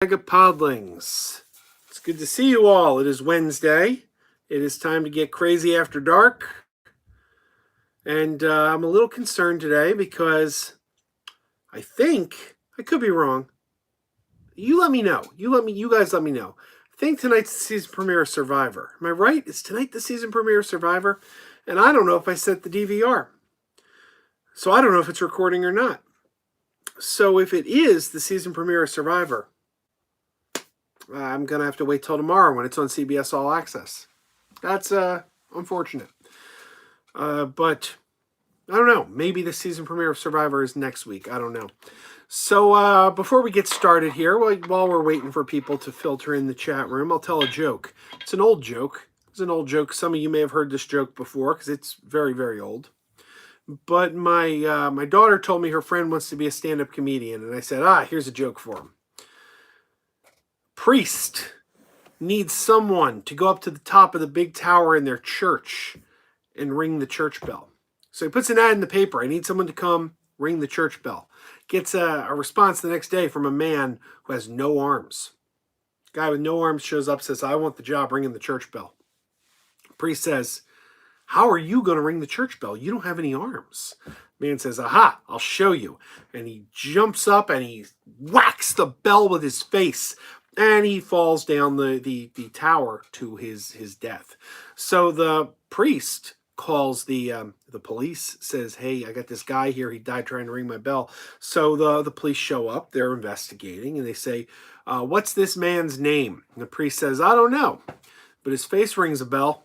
Mega Podlings. It's good to see you all. It is Wednesday. It is time to get crazy after dark. And I'm a little concerned today because I think, I could be wrong. You let me know. You guys let me know. I think tonight's the season premiere of Survivor. Am I right? Is tonight the season premiere of Survivor? And I don't know if I set the DVR. So I don't know if it's recording or not. So if it is the season premiere of Survivor, I'm going to have to wait till tomorrow when it's on CBS All Access. That's unfortunate. But I don't know. Maybe the season premiere of Survivor is next week. I don't know. So before we get started here, while we're waiting for people to filter in the chat room, I'll tell a joke. It's an old joke. It's an old joke. Some of you may have heard this joke before because it's very, very old. But my daughter told me her friend wants to be a stand-up comedian. And I said, here's a joke for him. Priest needs someone to go up to the top of the big tower in their church and ring the church bell. So he puts an ad in the paper. I need someone to come ring the church bell. Gets a response the next day from a man who has no arms. Guy with no arms shows up, says, I want the job ringing the church bell. Priest says, how are you going to ring the church bell? You don't have any arms. Man says, aha, I'll show you. And he jumps up and he whacks the bell with his face. And he falls down the tower to his death. So the priest calls the police, says, hey, I got this guy here. He died trying to ring my bell. So the police show up. They're investigating. And they say, what's this man's name? And the priest says, I don't know. But his face rings a bell.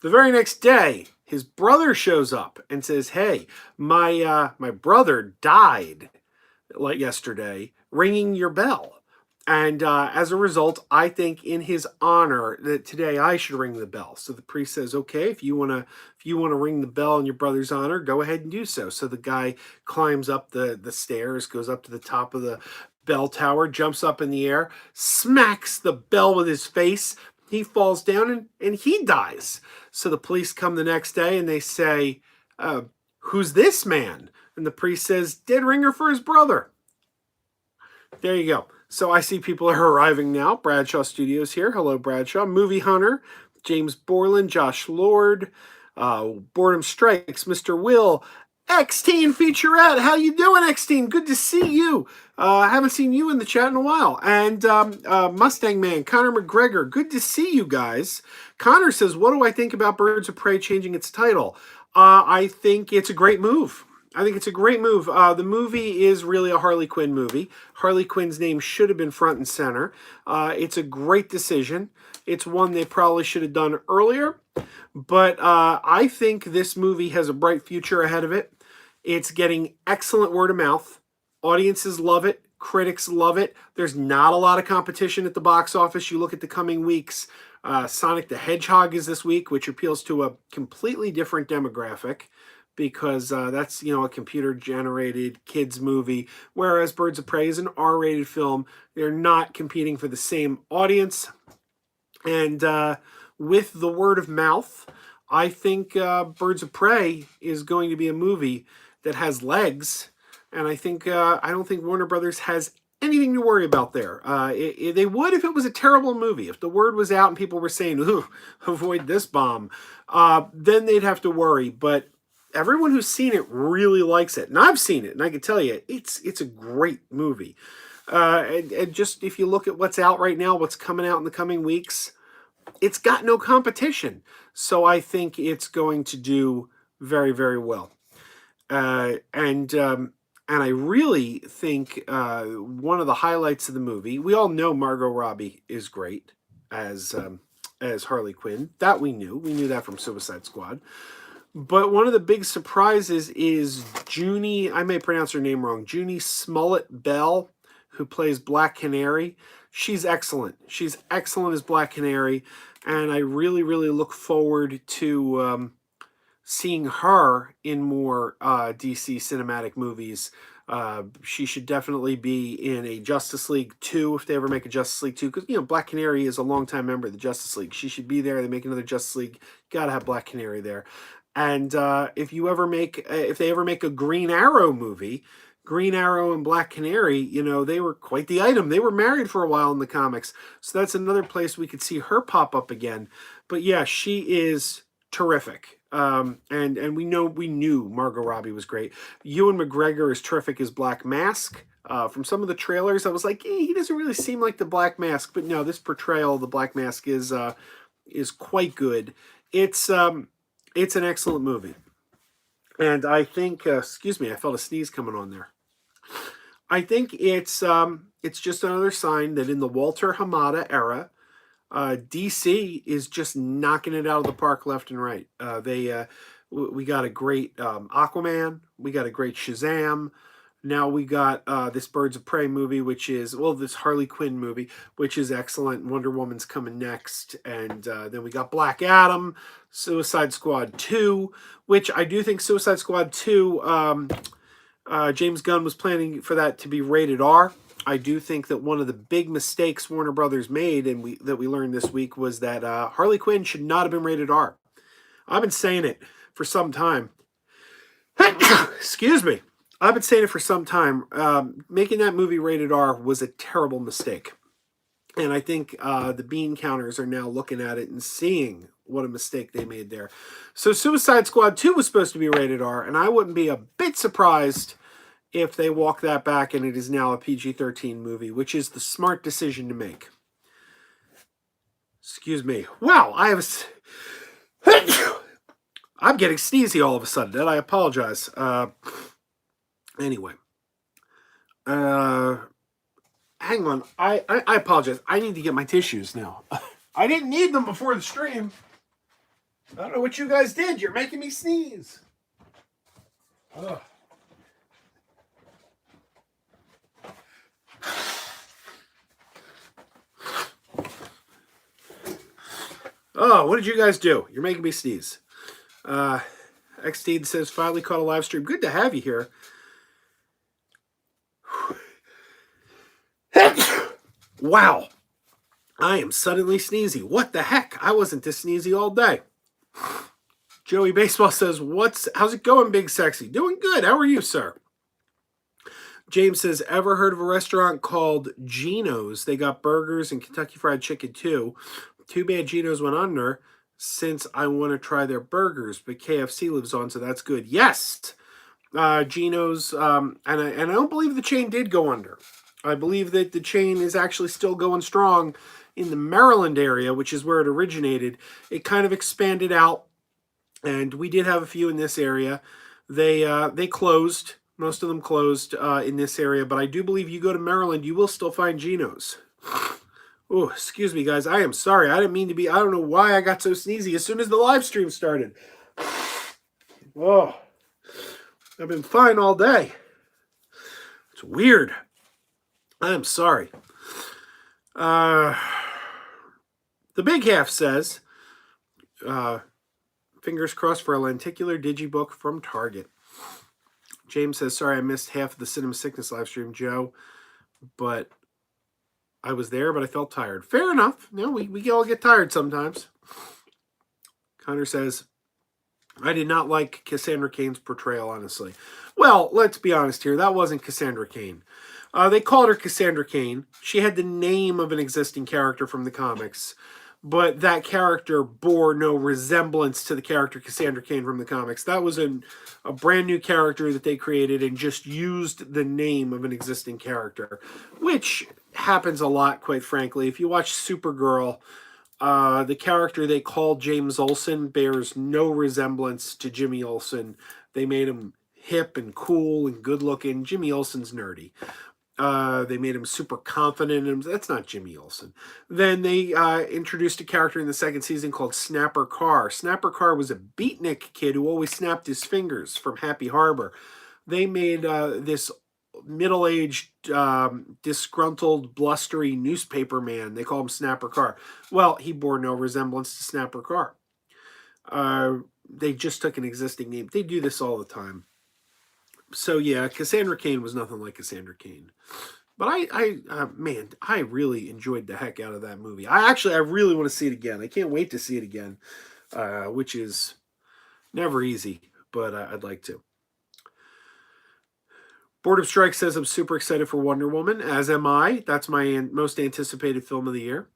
The very next day, his brother shows up and says, hey, my brother died like yesterday ringing your bell. And as a result, I think in his honor that today I should ring the bell. So the priest says, okay, if you want to ring the bell in your brother's honor, go ahead and do so. So the guy climbs up the stairs, goes up to the top of the bell tower, jumps up in the air, smacks the bell with his face. He falls down and he dies. So the police come the next day and they say, who's this man? And the priest says, dead ringer for his brother. There you go. So I see people are arriving now. Bradshaw Studios here. Hello, Bradshaw. Movie Hunter, James Borland, Josh Lord, Boredom Strikes, Mr. Will, X-Teen Featurette. How you doing, X-Teen? Good to see you. I haven't seen you in the chat in a while. And Mustang Man, Connor McGregor. Good to see you guys. Connor says, what do I think about Birds of Prey changing its title? I think it's a great move. I think it's a great move. The movie is really a Harley Quinn movie. Harley Quinn's name should have been front and center. It's a great decision. It's one they probably should have done earlier. But I think this movie has a bright future ahead of it. It's getting excellent word of mouth. Audiences love it. Critics love it. There's not a lot of competition at the box office. You look at the coming weeks. Sonic the Hedgehog is this week, which appeals to a completely different demographic, because that's, a computer-generated kids movie, whereas Birds of Prey is an R-rated film. They're not competing for the same audience. And with the word of mouth, I think Birds of Prey is going to be a movie that has legs. And I don't think Warner Brothers has anything to worry about there. They would if it was a terrible movie. If the word was out and people were saying, ooh, avoid this bomb, then they'd have to worry. But everyone who's seen it really likes it. And I've seen it, and I can tell you, it's a great movie. And just if you look at what's out right now, what's coming out in the coming weeks, it's got no competition. So I think it's going to do very, very well. And I really think one of the highlights of the movie, we all know Margot Robbie is great as Harley Quinn. That we knew. We knew that from Suicide Squad. But one of the big surprises is Junie, I may pronounce her name wrong, Junie Smollett-Bell, who plays Black Canary. She's excellent. She's excellent as Black Canary. And I really, really look forward to seeing her in more DC cinematic movies. She should definitely be in a Justice League 2 if they ever make a Justice League 2. Because, Black Canary is a longtime member of the Justice League. She should be there. They make another Justice League. Got to have Black Canary there. And if they ever make a Green Arrow movie, Green Arrow and Black Canary, you know, they were quite the item. They were married for a while in the comics. So that's another place we could see her pop up again. But yeah, she is terrific. And we knew Margot Robbie was great. Ewan McGregor is terrific as Black Mask. From some of the trailers, I was like, he doesn't really seem like the Black Mask. But no, this portrayal of the Black Mask is quite good. It's an excellent movie. And I think, excuse me, I felt a sneeze coming on there. I think it's just another sign that in the Walter Hamada era, DC is just knocking it out of the park left and right. We got a great Aquaman, we got a great Shazam. Now we got this Birds of Prey movie, which is, well, this Harley Quinn movie, which is excellent. Wonder Woman's coming next. And then we got Black Adam, Suicide Squad 2, which I do think Suicide Squad 2, James Gunn was planning for that to be rated R. I do think that one of the big mistakes Warner Brothers made, and we learned this week, was that Harley Quinn should not have been rated R. I've been saying it for some time. Excuse me. I've been saying it for some time. Making that movie rated R was a terrible mistake. And I think the bean counters are now looking at it and seeing what a mistake they made there. So Suicide Squad 2 was supposed to be rated R, and I wouldn't be a bit surprised if they walk that back and it is now a PG-13 movie, which is the smart decision to make. Excuse me. Wow, I'm getting sneezy all of a sudden, and I apologize. Anyway. Hang on. I apologize. I need to get my tissues now. I didn't need them before the stream. I don't know what you guys did. You're making me sneeze. Ugh. Oh, what did you guys do? You're making me sneeze. XT says, finally caught a live stream. Good to have you here. Wow. I am suddenly sneezy. What the heck? I wasn't this sneezy all day. Joey Baseball says, how's it going, Big Sexy? Doing good. How are you, sir? James says, ever heard of a restaurant called Geno's? They got burgers and Kentucky Fried Chicken, too. Too bad Geno's went under since I want to try their burgers, but KFC lives on, so that's good. Yes! Geno's, and I don't believe the chain did go under. I believe that the chain is actually still going strong in the Maryland area, which is where it originated. It kind of expanded out, and we did have a few in this area. They closed. Most of them closed in this area, but I do believe you go to Maryland, you will still find Geno's. Oh, excuse me, guys. I am sorry. I didn't mean to be... I don't know why I got so sneezy as soon as the live stream started. Oh, I've been fine all day. It's weird. I am sorry. The Big Half says, fingers crossed for a lenticular digibook from Target. James says, sorry I missed half of the Cinema Sickness live stream, Joe, but I was there, but I felt tired. Fair enough. You know, we all get tired sometimes. Connor says, I did not like Cassandra Cain's portrayal, honestly. Well, let's be honest here. That wasn't Cassandra Cain. They called her Cassandra Cain. She had the name of an existing character from the comics, but that character bore no resemblance to the character Cassandra Cain from the comics. That was a brand new character that they created and just used the name of an existing character, which happens a lot, quite frankly. If you watch Supergirl, the character they called James Olsen bears no resemblance to Jimmy Olsen. They made him hip and cool and good looking. Jimmy Olsen's nerdy. They made him super confident, and that's not Jimmy Olsen. Then they introduced a character in the second season called Snapper Carr. Snapper Carr was a beatnik kid who always snapped his fingers from Happy Harbor. They made this middle-aged, disgruntled, blustery newspaper man. They call him Snapper Carr. Well, he bore no resemblance to Snapper Carr. They just took an existing name. They do this all the time. So yeah, Cassandra Cain was nothing like Cassandra Cain. But man, I really enjoyed the heck out of that movie. I really want to see it again. I can't wait to see it again, which is never easy, but I'd like to. Board of Strike says I'm super excited for Wonder Woman, as am I. That's my most anticipated film of the year.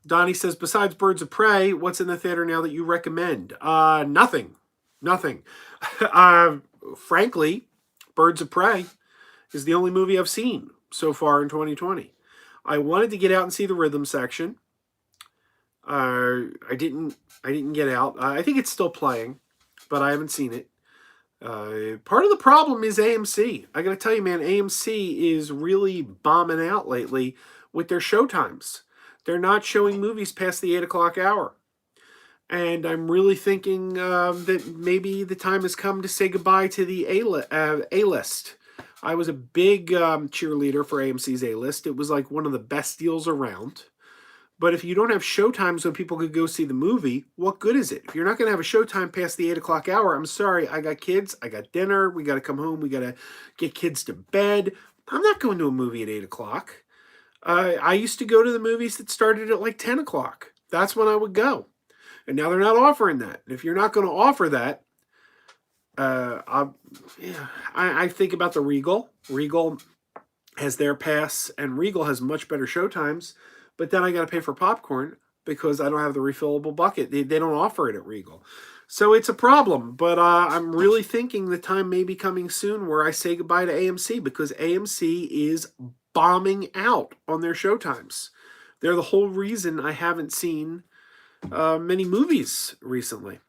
Donnie says, besides Birds of Prey, what's in the theater now that you recommend? Nothing. Nothing. uh, Frankly, Birds of Prey is the only movie I've seen so far in 2020. I wanted to get out and see the rhythm section. I didn't. I didn't get out. I think it's still playing, but I haven't seen it. Part of the problem is AMC. I got to tell you, man, AMC is really bombing out lately with their showtimes. They're not showing movies past the 8 o'clock hour. And I'm really thinking that maybe the time has come to say goodbye to the A-list. I was a big cheerleader for AMC's A-list. It was like one of the best deals around. But if you don't have showtimes when people could go see the movie, what good is it? If you're not going to have a showtime past the 8 o'clock hour, I'm sorry. I got kids. I got dinner. We got to come home. We got to get kids to bed. I'm not going to a movie at 8 o'clock. I used to go to the movies that started at like 10 o'clock. That's when I would go. And now they're not offering that. And if you're not going to offer that, I think about the Regal. Regal has their pass, and Regal has much better showtimes. But then I got to pay for popcorn because I don't have the refillable bucket. They don't offer it at Regal. So it's a problem. But I'm really thinking the time may be coming soon where I say goodbye to AMC because AMC is bombing out on their showtimes. They're the whole reason I haven't seen many movies recently.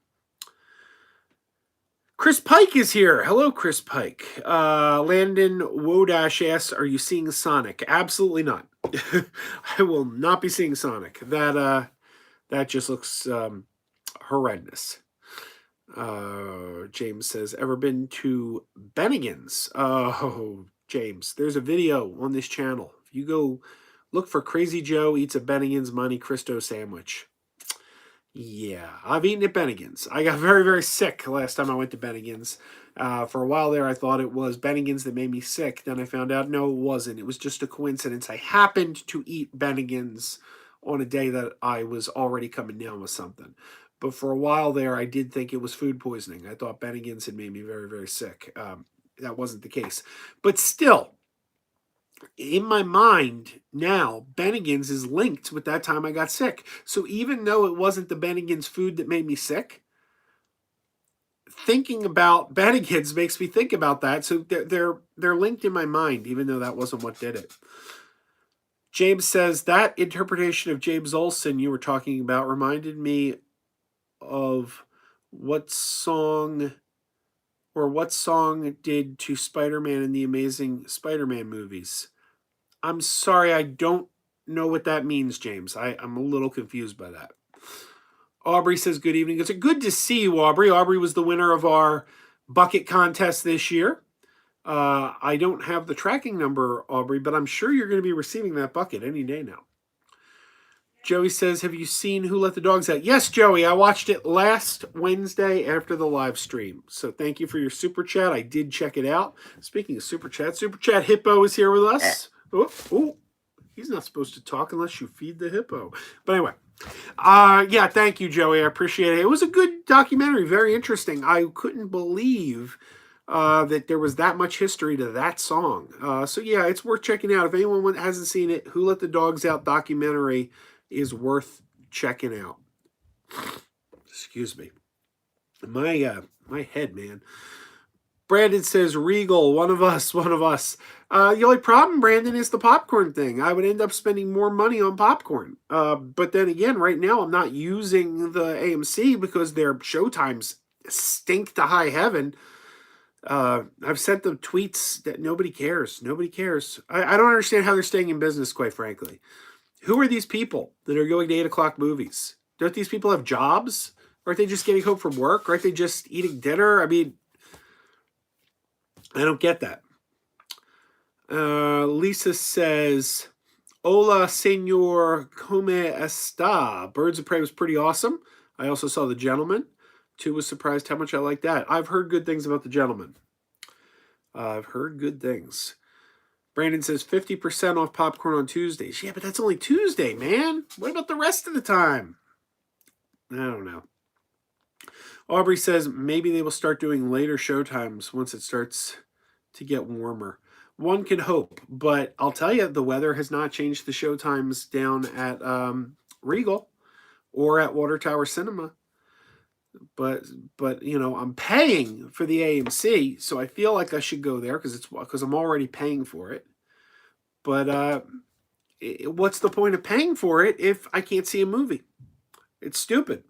Chris Pike is here. Hello, Chris Pike. Landon Wodash asks, are you seeing Sonic? Absolutely not. I will not be seeing Sonic. That just looks horrendous. James says, ever been to Bennigan's? Oh, James, there's a video on this channel. If you go look for Crazy Joe Eats a Bennigan's Monte Cristo Sandwich. Yeah, I've eaten at Bennigan's. I got very, very sick last time I went to Bennigan's. For a while there, I thought it was Bennigan's that made me sick. Then I found out, no, it wasn't. It was just a coincidence. I happened to eat Bennigan's on a day that I was already coming down with something. But for a while there, I did think it was food poisoning. I thought Bennigan's had made me very, very sick. That wasn't the case. But still, in my mind now, Bennigan's is linked with that time I got sick. So even though it wasn't the Bennigan's food that made me sick, thinking about Bennigan's makes me think about that. So they're linked in my mind, even though that wasn't what did it. James says that interpretation of James Olsen you were talking about reminded me of what song did to Spider-Man in the Amazing Spider-Man movies. I'm sorry, I don't know what that means, James. I'm a little confused by that. Aubrey says, good evening. It's good to see you, Aubrey. Aubrey was the winner of our bucket contest this year. I don't have the tracking number, Aubrey, but I'm sure you're going to be receiving that bucket any day now. Joey says, have you seen Who Let the Dogs Out? Yes, Joey, I watched it last Wednesday after the live stream. So thank you for your super chat. I did check it out. Speaking of super chat Hippo is here with us. Oh, he's not supposed to talk unless you feed the hippo. But anyway, yeah, thank you, Joey. I appreciate it. It was a good documentary, very interesting. I couldn't believe that there was that much history to that song. So yeah, it's worth checking out. If anyone hasn't seen it, Who Let the Dogs Out documentary is worth checking out. Excuse me. My head, man. Brandon says, Regal, one of us. The only problem, Brandon, is the popcorn thing. I would end up spending more money on popcorn. But then again, right now, I'm not using the AMC because their showtimes stink to high heaven. I've sent them tweets that nobody cares. Nobody cares. I don't understand how they're staying in business, quite frankly. Who are these people that are going to 8 o'clock movies? Don't these people have jobs? Aren't they just getting home from work? Aren't they just eating dinner? I mean, I don't get that. Lisa says, hola, senor, como está? Birds of Prey was pretty awesome. I also saw The Gentleman. Too was surprised how much I like that. I've heard good things about The Gentleman. I've heard good things. Brandon says 50% off popcorn on Tuesdays. Yeah, but that's only Tuesday, man. What about the rest of the time? I don't know. Aubrey says maybe they will start doing later showtimes once it starts to get warmer. One can hope, but I'll tell you, the weather has not changed the show times down at Regal or at Water Tower Cinema. But I'm paying for the AMC, so I feel like I should go there because I'm already paying for it. But what's the point of paying for it if I can't see a movie? It's stupid.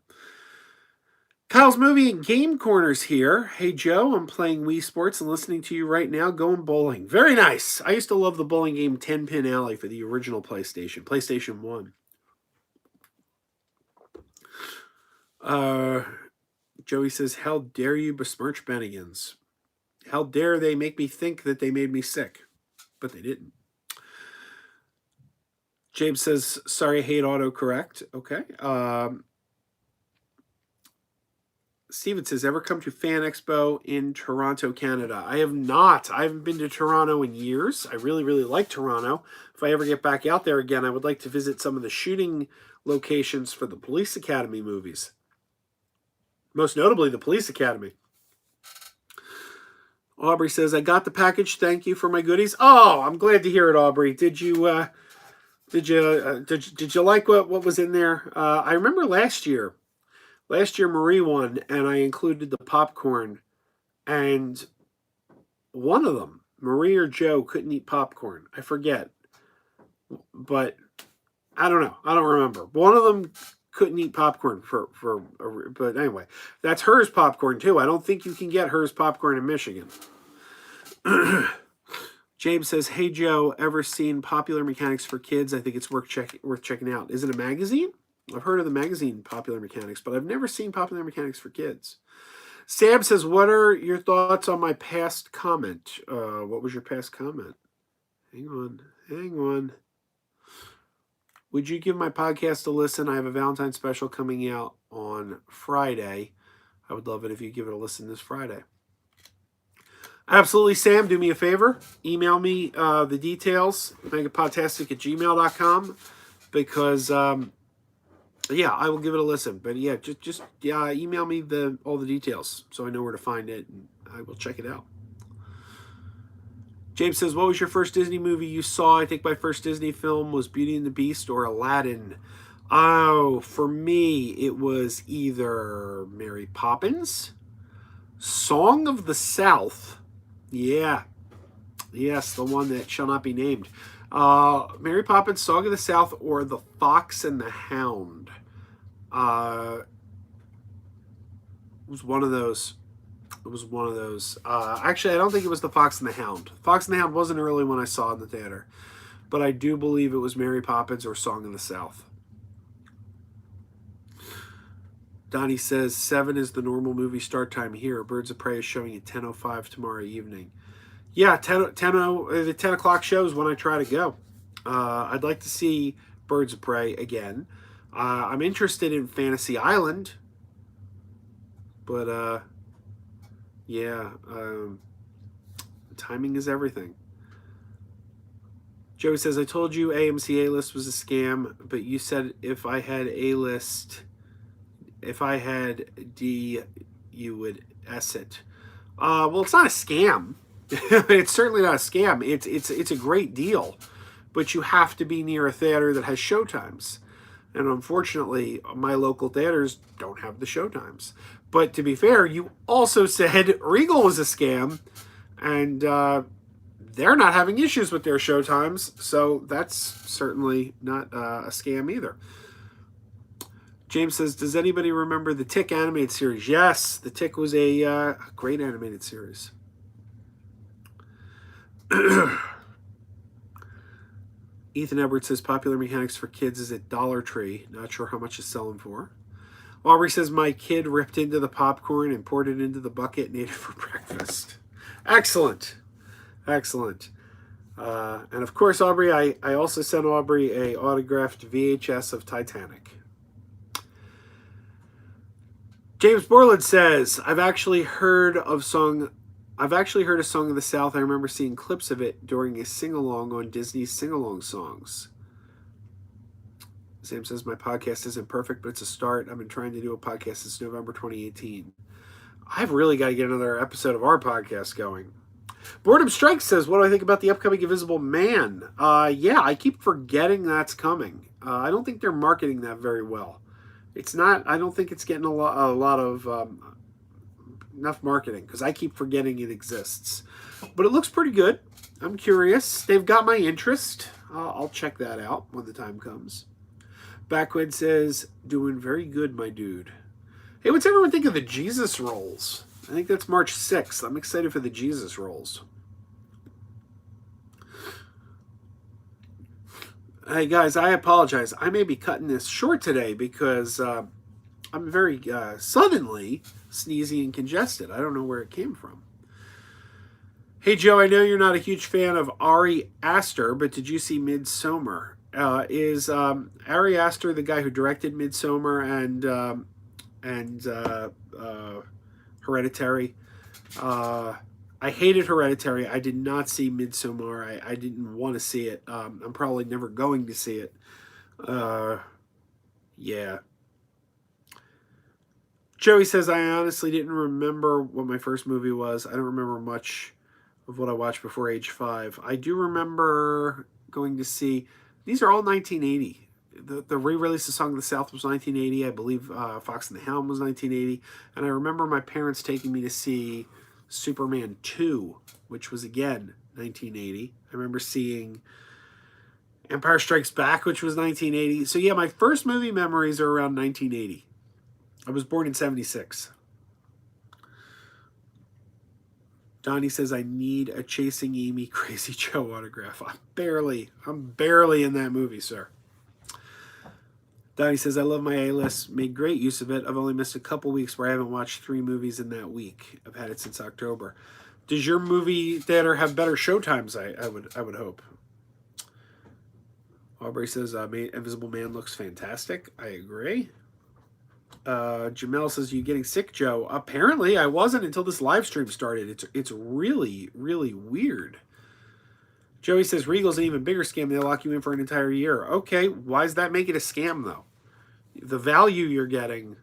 Kyle's Movie and Game Corners here. Hey, Joe, I'm playing Wii Sports and listening to you right now going bowling. Very nice. I used to love the bowling game 10 Pin Alley for the original PlayStation 1. Joey says, how dare you besmirch Bennigan's? How dare they make me think that they made me sick? But they didn't. James says, sorry, I hate autocorrect. Okay. Steven says, ever come to Fan Expo in Toronto, Canada? I have not. I haven't been to Toronto in years. I really, really like Toronto. If I ever get back out there again, I would like to visit some of the shooting locations for the Police Academy movies. Most notably, the Police Academy. Aubrey says, I got the package. Thank you for my goodies. Oh, I'm glad to hear it, Aubrey. Did you like what was in there? I remember last year Marie won, and I included the popcorn, and one of them, Marie or Joe, couldn't eat popcorn. I forget, but I don't know. I don't remember. One of them couldn't eat popcorn but anyway, that's hers popcorn too. I don't think you can get hers popcorn in Michigan. James says, hey, Joe, ever seen Popular Mechanics for Kids? I think it's worth checking out. Is it a magazine? I've heard of the magazine Popular Mechanics, but I've never seen Popular Mechanics for Kids. Sam says, what are your thoughts on my past comment? What was your past comment? Hang on. Would you give my podcast a listen? I have a Valentine's special coming out on Friday. I would love it if you give it a listen this Friday. Absolutely, Sam. Do me a favor. Email me the details, megapodtastic@gmail.com, because, I will give it a listen. But yeah, just email me all the details so I know where to find it, and I will check it out. James says, what was your first Disney movie you saw? I think my first Disney film was Beauty and the Beast or Aladdin. Oh, for me, it was either Mary Poppins, Song of the South. Yeah. Yes, the one that shall not be named. Mary Poppins, Song of the South, or The Fox and the Hound. It was one of those. Actually, I don't think it was The Fox and the Hound. Fox and the Hound wasn't early when I saw it in the theater. But I do believe it was Mary Poppins or Song of the South. Donnie says 7 is the normal movie start time here. Birds of Prey is showing at 10:05 tomorrow evening. Yeah, the 10 o'clock show is when I try to go. I'd like to see Birds of Prey again. I'm interested in Fantasy Island. But, timing is everything. Joey says, I told you AMC A-List was a scam, but you said if I had D, you would S it. Well, it's not a scam. It's certainly not a scam. It's a great deal, but you have to be near a theater that has showtimes. And unfortunately, my local theaters don't have the showtimes. But to be fair, you also said Regal was a scam, and they're not having issues with their showtimes, so that's certainly not a scam either. James says, does anybody remember the Tick animated series? Yes, the Tick was a great animated series. Ethan Edwards says, Popular Mechanics for Kids is at Dollar Tree. Not sure how much it's selling for. Aubrey says, my kid ripped into the popcorn and poured it into the bucket and ate it for breakfast. Excellent. Excellent. And of course, Aubrey, I also sent Aubrey a autographed VHS of Titanic. James Borland says, I've actually heard a Song of the South. I remember seeing clips of it during a sing-along on Disney's sing-along songs. Sam says, my podcast isn't perfect, but it's a start. I've been trying to do a podcast since November 2018. I've really got to get another episode of our podcast going. Boredom Strike says, what do I think about the upcoming Invisible Man? Yeah, I keep forgetting that's coming. I don't think they're marketing that very well. It's not, I don't think it's getting a lot of enough marketing because I keep forgetting it exists. But it looks pretty good. I'm curious. They've got my interest. I'll check that out when the time comes. Backward says, doing very good, my dude. Hey, what's everyone think of the Jesus rolls? I think that's March 6th. I'm excited for the Jesus rolls. Hey, guys, I apologize. I may be cutting this short today because I'm very suddenly sneezy and congested. I don't know where it came from. Hey, Joe, I know you're not a huge fan of Ari Aster, but did you see Midsommar? Is Ari Aster the guy who directed Midsommar and Hereditary? I hated Hereditary. I did not see Midsommar. I didn't want to see it. I'm probably never going to see it. Yeah. Joey says, I honestly didn't remember what my first movie was. I don't remember much of what I watched before age 5. I do remember going to see, these are all 1980. The re-release of Song of the South was 1980. I believe Fox and the Hound was 1980. And I remember my parents taking me to see Superman 2, which was again 1980. I remember seeing Empire Strikes Back, which was 1980. So yeah, my first movie memories are around 1980. I was born in 76. Donnie says, I need a Chasing Amy Crazy Joe autograph. I'm barely in that movie, sir. Donnie says, I love my A-list. Made great use of it. I've only missed a couple weeks where I haven't watched 3 movies in that week. I've had it since October. Does your movie theater have better show times? I would hope. Aubrey says, Invisible Man looks fantastic. I agree. Jamel says, you getting sick, Joe? Apparently, I wasn't until this live stream started. It's really, really weird. Joey says, Regal's an even bigger scam. They lock you in for an entire year. Okay, why does that make it a scam, though? The value you're getting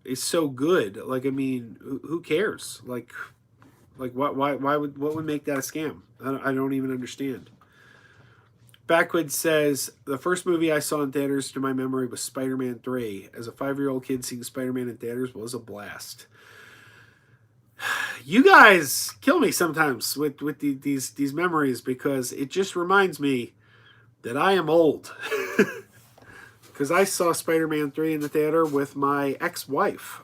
is so good. Like, I mean, who cares? Like what would make that a scam? I don't even understand. Backwood says, the first movie I saw in theaters to my memory was Spider-Man 3. As a 5-year-old kid, seeing Spider-Man in theaters was a blast. You guys kill me sometimes with these memories because it just reminds me that I am old. Because I saw Spider-Man 3 in the theater with my ex-wife.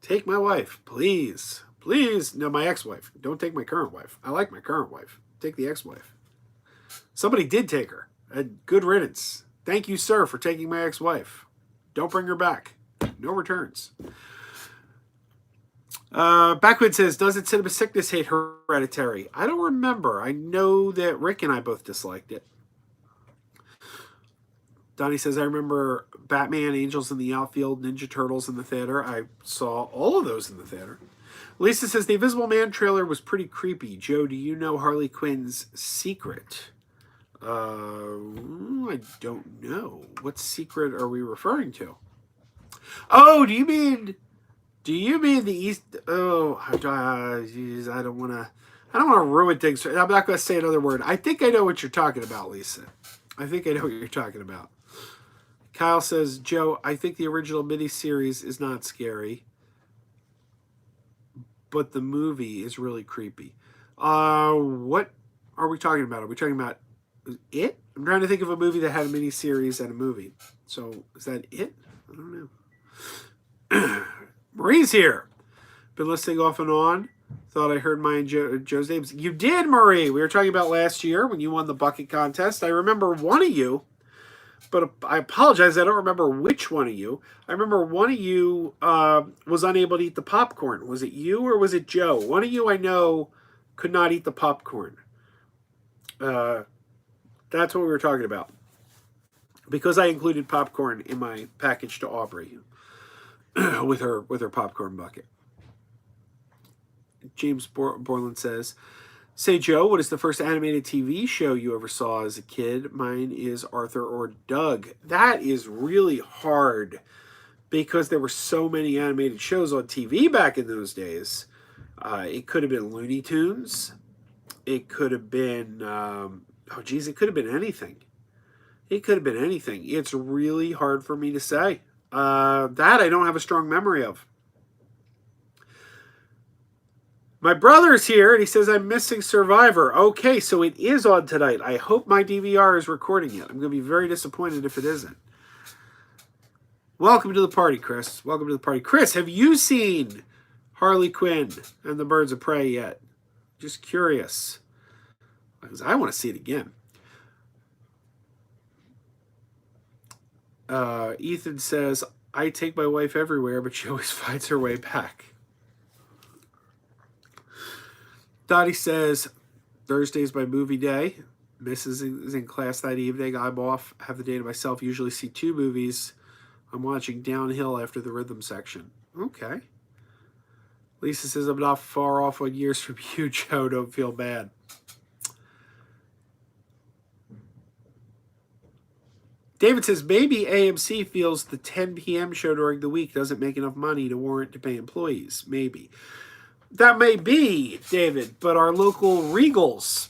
Take my wife, please. Please, no, my ex-wife. Don't take my current wife. I like my current wife. Take the ex-wife. Somebody did take her. Good riddance. Thank you, sir, for taking my ex-wife. Don't bring her back. No returns. Backwood says, doesn't Cinema Sickness hate Hereditary? I don't remember. I know that Rick and I both disliked it. Donnie says, I remember Batman, Angels in the Outfield, Ninja Turtles in the theater. I saw all of those in the theater. Lisa says, the Invisible Man trailer was pretty creepy. Joe, do you know Harley Quinn's secret? I don't know. What secret are we referring to? Oh, do you mean the East? Oh, geez, I don't want to ruin things. I'm not going to say another word. I think I know what you're talking about, Lisa. I think I know what you're talking about. Kyle says, Joe, I think the original miniseries is not scary, but the movie is really creepy. What are we talking about? Are we talking about It? I'm trying to think of a movie that had a miniseries and a movie. So, is that It? I don't know. Marie's here. Been listening off and on. Thought I heard mine and Joe's names. You did, Marie. We were talking about last year when you won the bucket contest. I remember one of you, but I apologize. I don't remember which one of you. I remember one of you was unable to eat the popcorn. Was it you or was it Joe? One of you I know could not eat the popcorn. That's what we were talking about. Because I included popcorn in my package to Aubrey with her popcorn bucket. James Borland says, say, Joe, what is the first animated TV show you ever saw as a kid? Mine is Arthur or Doug. That is really hard because there were so many animated shows on TV back in those days. It could have been Looney Tunes. It could have been, it could have been anything. It could have been anything. It's really hard for me to say. That I don't have a strong memory of. My brother's here, and he says I'm missing Survivor. Okay, so it is on tonight. I hope my DVR is recording it. I'm going to be very disappointed if it isn't. Welcome to the party, Chris. Welcome to the party. Chris, have you seen Harley Quinn and the Birds of Prey yet? Just curious. Because I want to see it again. Ethan says, I take my wife everywhere, but she always finds her way back. Dottie says, Thursday's my movie day. Mrs. is in class that evening. I'm off. Have the day to myself. Usually see 2 movies. I'm watching Downhill after the rhythm section. Okay. Lisa says, I'm not far off on years from you, Joe. Don't feel bad. David says, maybe AMC feels the 10 p.m. show during the week doesn't make enough money to warrant to pay employees. Maybe. That may be, David, but our local Regals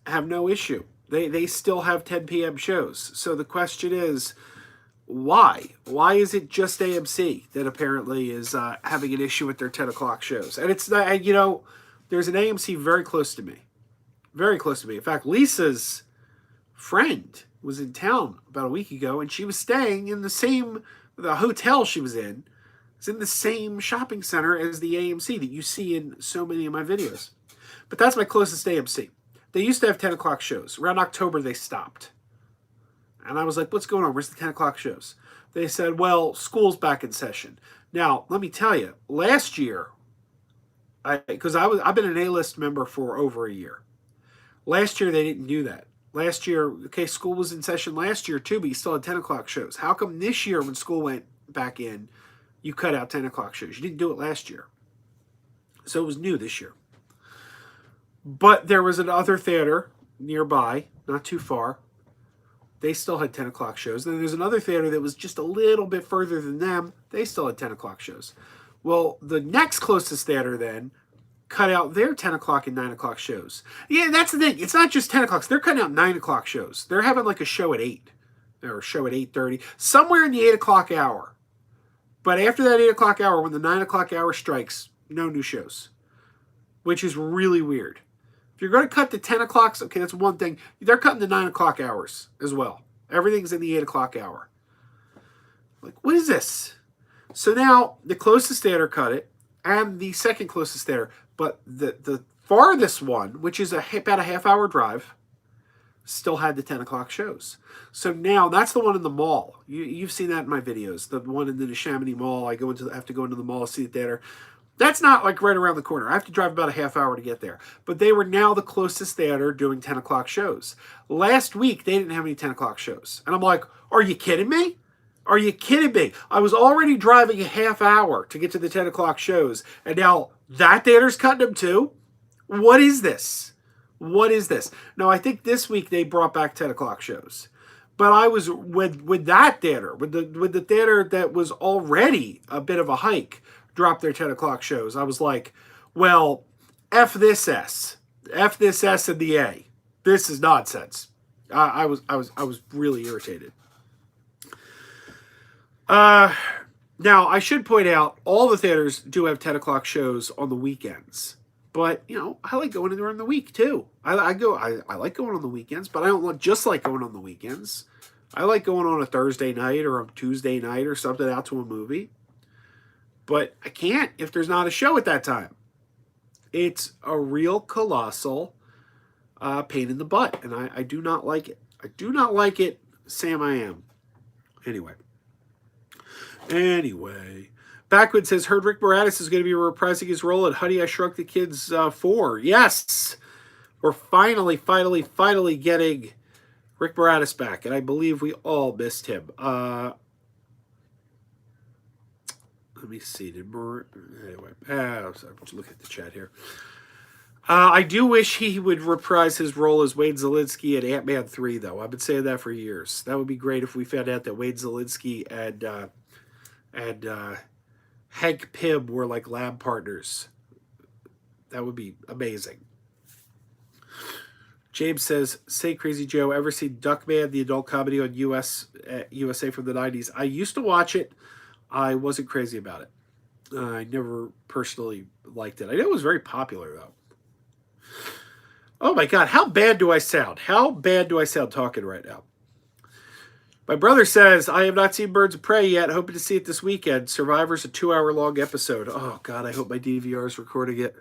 have no issue. They still have 10 p.m. shows. So the question is, why? Why is it just AMC that apparently is having an issue with their 10 o'clock shows? And it's not, there's an AMC very close to me. Very close to me. In fact, Lisa's friend was in town about a week ago, and she was staying in the hotel she was in. It's in the same shopping center as the AMC that you see in so many of my videos. But that's my closest AMC. They used to have 10 o'clock shows. Around October, they stopped. And I was like, what's going on? Where's the 10 o'clock shows? They said, well, school's back in session. Now, let me tell you, last year, I've been an A-list member for over a year. Last year, they didn't do that. Last year, okay, school was in session last year too, but you still had 10 o'clock shows. How come this year, when school went back in, you cut out 10 o'clock shows? You didn't do it last year. So it was new this year. But there was another theater nearby, not too far. They still had 10 o'clock shows. Then there's another theater that was just a little bit further than them. They still had 10 o'clock shows. Well, the next closest theater then cut out their 10 o'clock and 9 o'clock shows. Yeah, that's the thing. It's not just 10 o'clock. They're cutting out 9 o'clock shows. They're having like a show at 8 or a show at 8:30, somewhere in the 8 o'clock hour. But after that 8 o'clock hour, when the 9 o'clock hour strikes, no new shows, which is really weird. If you're going to cut the 10 o'clocks, okay, that's one thing. They're cutting the 9 o'clock hours as well. Everything's in the 8 o'clock hour. Like, what is this? So now the closest theater cut it, and the second closest theater, but the farthest one, which is about a half-hour drive, still had the 10 o'clock shows. So now that's the one in the mall. You've seen that in my videos. The one in the Neshaminy Mall. I have to go into the mall to see the theater. That's not like right around the corner. I have to drive about a half hour to get there. But they were now the closest theater doing 10 o'clock shows. Last week, they didn't have any 10 o'clock shows. And I'm like, are you kidding me? Are you kidding me? I was already driving a half hour to get to the 10 o'clock shows. And now that theater's cutting them too? What is this? What is this? Now, I think this week they brought back 10 o'clock shows. But I was with that theater, with the theater that was already a bit of a hike, dropped their 10 o'clock shows. I was like, well, F this S. F this S and the A. This is nonsense. I was really irritated. Now, I should point out, all the theaters do have 10 o'clock shows on the weekends. But, I like going in during the week, too. I like going on the weekends, but I don't just like going on the weekends. I like going on a Thursday night or a Tuesday night or something out to a movie. But I can't if there's not a show at that time. It's a real colossal pain in the butt, and I do not like it. I do not like it, Sam, I am. Anyway. Backwood says, heard Rick Moranis is going to be reprising his role at Honey, I Shrunk the Kids 4. Yes! We're finally getting Rick Moranis back, and I believe we all missed him. Let me see. Anyway, look at the chat here. I do wish he would reprise his role as Wade Zielinski at Ant-Man 3, though. I've been saying that for years. That would be great if we found out that Wade Zielinski and and Hank Pym were like lab partners. That would be amazing. James says, "Say Crazy Joe, ever seen Duckman, the adult comedy on USA from the '90s? I used to watch it. I wasn't crazy about it. I never personally liked it. I know it was very popular though. Oh my god, how bad do I sound? How bad do I sound talking right now? My brother says, I have not seen Birds of Prey yet, hoping to see it this weekend. Survivor's a 2-hour long episode. Oh god, I hope my DVR is recording it.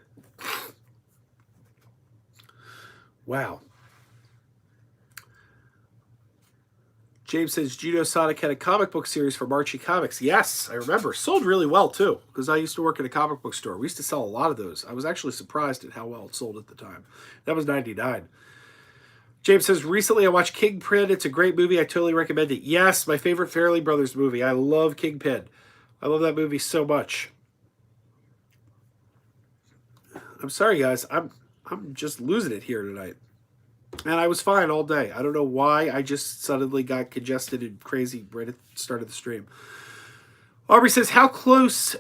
Wow. James says, Judo Sonic had a comic book series from Archie Comics. Yes, I remember. Sold really well, too, because I used to work at a comic book store. We used to sell a lot of those. I was actually surprised at how well it sold at the time. That was 99. James says, recently I watched Kingpin. It's a great movie. I totally recommend it. Yes, my favorite Farrelly Brothers movie. I love Kingpin. I love that movie so much. I'm sorry, guys. I'm just losing it here tonight. And I was fine all day. I don't know why. I just suddenly got congested and crazy right at the start of the stream. Aubrey says, how close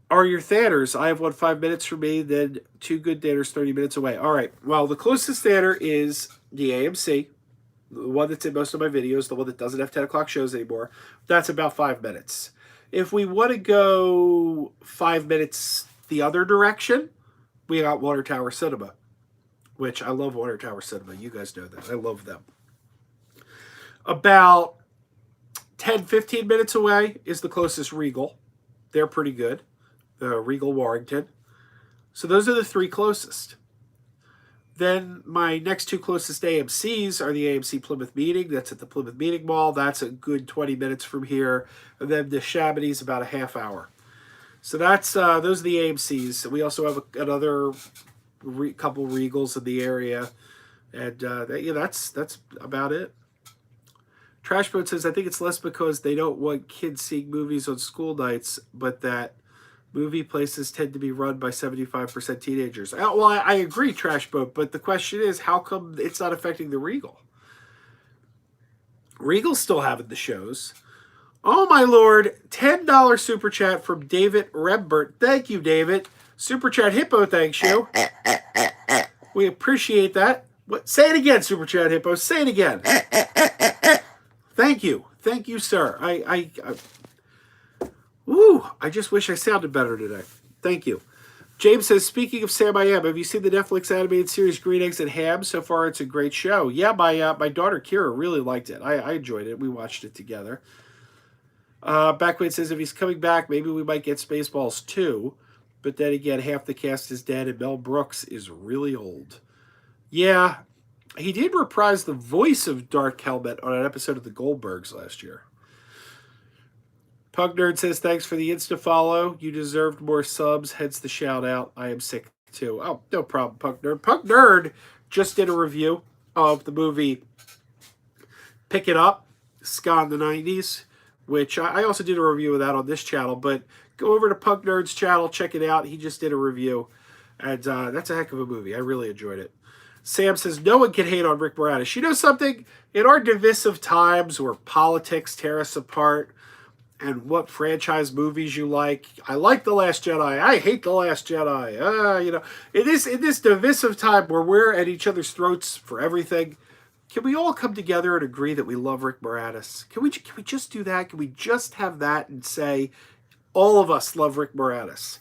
are your theaters? I have one 5 minutes from me, then 2 good theaters 30 minutes away. All right. Well, the closest theater is the AMC, the one that's in most of my videos, the one that doesn't have 10 o'clock shows anymore. That's about 5 minutes. If we want to go 5 minutes the other direction, we got Water Tower Cinema, which I love Water Tower Cinema. You guys know that. I love them. About 10, 15 minutes away is the closest Regal. They're pretty good. The Regal Warrington. So those are the 3 closest. Then my next 2 closest AMCs are the AMC Plymouth Meeting. That's at the Plymouth Meeting Mall. That's a good 20 minutes from here. And then the Chamonix is about a half hour. So that's those are the AMCs. We also have another couple Regals in the area. And that's about it. Trashboat says, I think it's less because they don't want kids seeing movies on school nights, but that movie places tend to be run by 75% teenagers. Well, I agree, Trashboat, but the question is, how come it's not affecting the Regal? Regal's still having the shows. Oh, my Lord. $10 super chat from David Rembert. Thank you, David. Super chat Hippo, thanks you. We appreciate that. What? Say it again, Super Chat Hippo. Say it again. Thank you. Thank you, sir. I just wish I sounded better today. Thank you. James says, speaking of Sam I Am, have you seen the Netflix animated series Green Eggs and Ham? So far, it's a great show. Yeah, my daughter Kira really liked it. I enjoyed it. We watched it together. Backweight says, if he's coming back, maybe we might get Spaceballs too. But then again, half the cast is dead, and Mel Brooks is really old. Yeah, he did reprise the voice of Dark Helmet on an episode of The Goldbergs last year. Pug Nerd says, thanks for the insta-follow. You deserved more subs, hence the shout-out. I am sick, too. Oh, no problem, Pug Nerd. Pug Nerd just did a review of the movie Pick It Up, Ska in the 90s, which I also did a review of that on this channel, but go over to Pug Nerd's channel, check it out. He just did a review, and that's a heck of a movie. I really enjoyed it. Sam says, no one can hate on Rick Moranis. You know something? In our divisive times where politics tear us apart and what franchise movies you like, I like The Last Jedi. I hate The Last Jedi. In this divisive time where we're at each other's throats for everything, can we all come together and agree that we love Rick Moranis? Can we just do that? Can we just have that and say, all of us love Rick Moranis?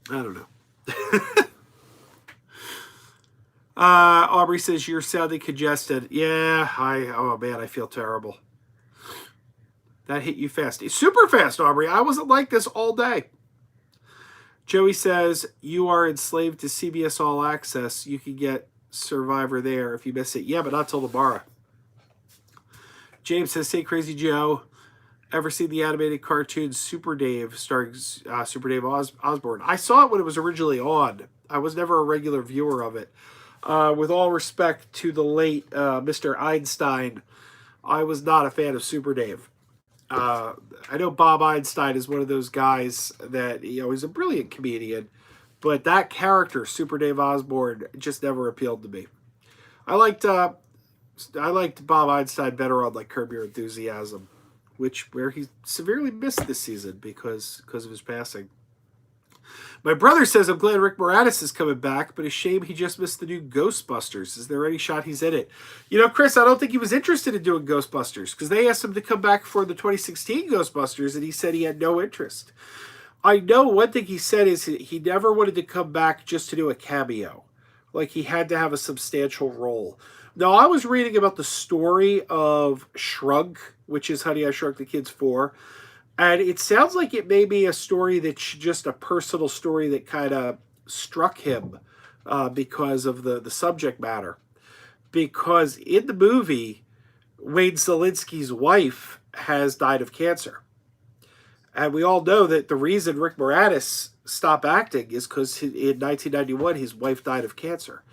I don't know. Aubrey says, you're sounding congested. Yeah, oh man, I feel terrible. That hit you fast. It's super fast, Aubrey. I wasn't like this all day. Joey says, you are enslaved to CBS All Access. You can get Survivor there if you miss it. Yeah, but not till tomorrow. James says, say Crazy Joe, ever seen the animated cartoon Super Dave starring Super Dave Osborne? I saw it when it was originally on. I was never a regular viewer of it. With all respect to the late Mr. Einstein, I was not a fan of Super Dave. I know Bob Einstein is one of those guys that, he's a brilliant comedian, but that character, Super Dave Osborne, just never appealed to me. I liked Bob Einstein better on like Curb Your Enthusiasm where he severely missed this season because of his passing. My brother says, I'm glad Rick Moranis is coming back, but a shame he just missed the new Ghostbusters. Is there any shot he's in it? You know, Chris, I don't think he was interested in doing Ghostbusters because they asked him to come back for the 2016 Ghostbusters, and he said he had no interest. I know one thing he said is he never wanted to come back just to do a cameo. Like, he had to have a substantial role. Now, I was reading about the story of Shrunk, which is Honey, I Shrunk the Kids 4, and it sounds like it may be a story that's just a personal story that kind of struck him because of the subject matter. Because in the movie, Wayne Szalinski's wife has died of cancer. And we all know that the reason Rick Moranis stopped acting is because in 1991, his wife died of cancer.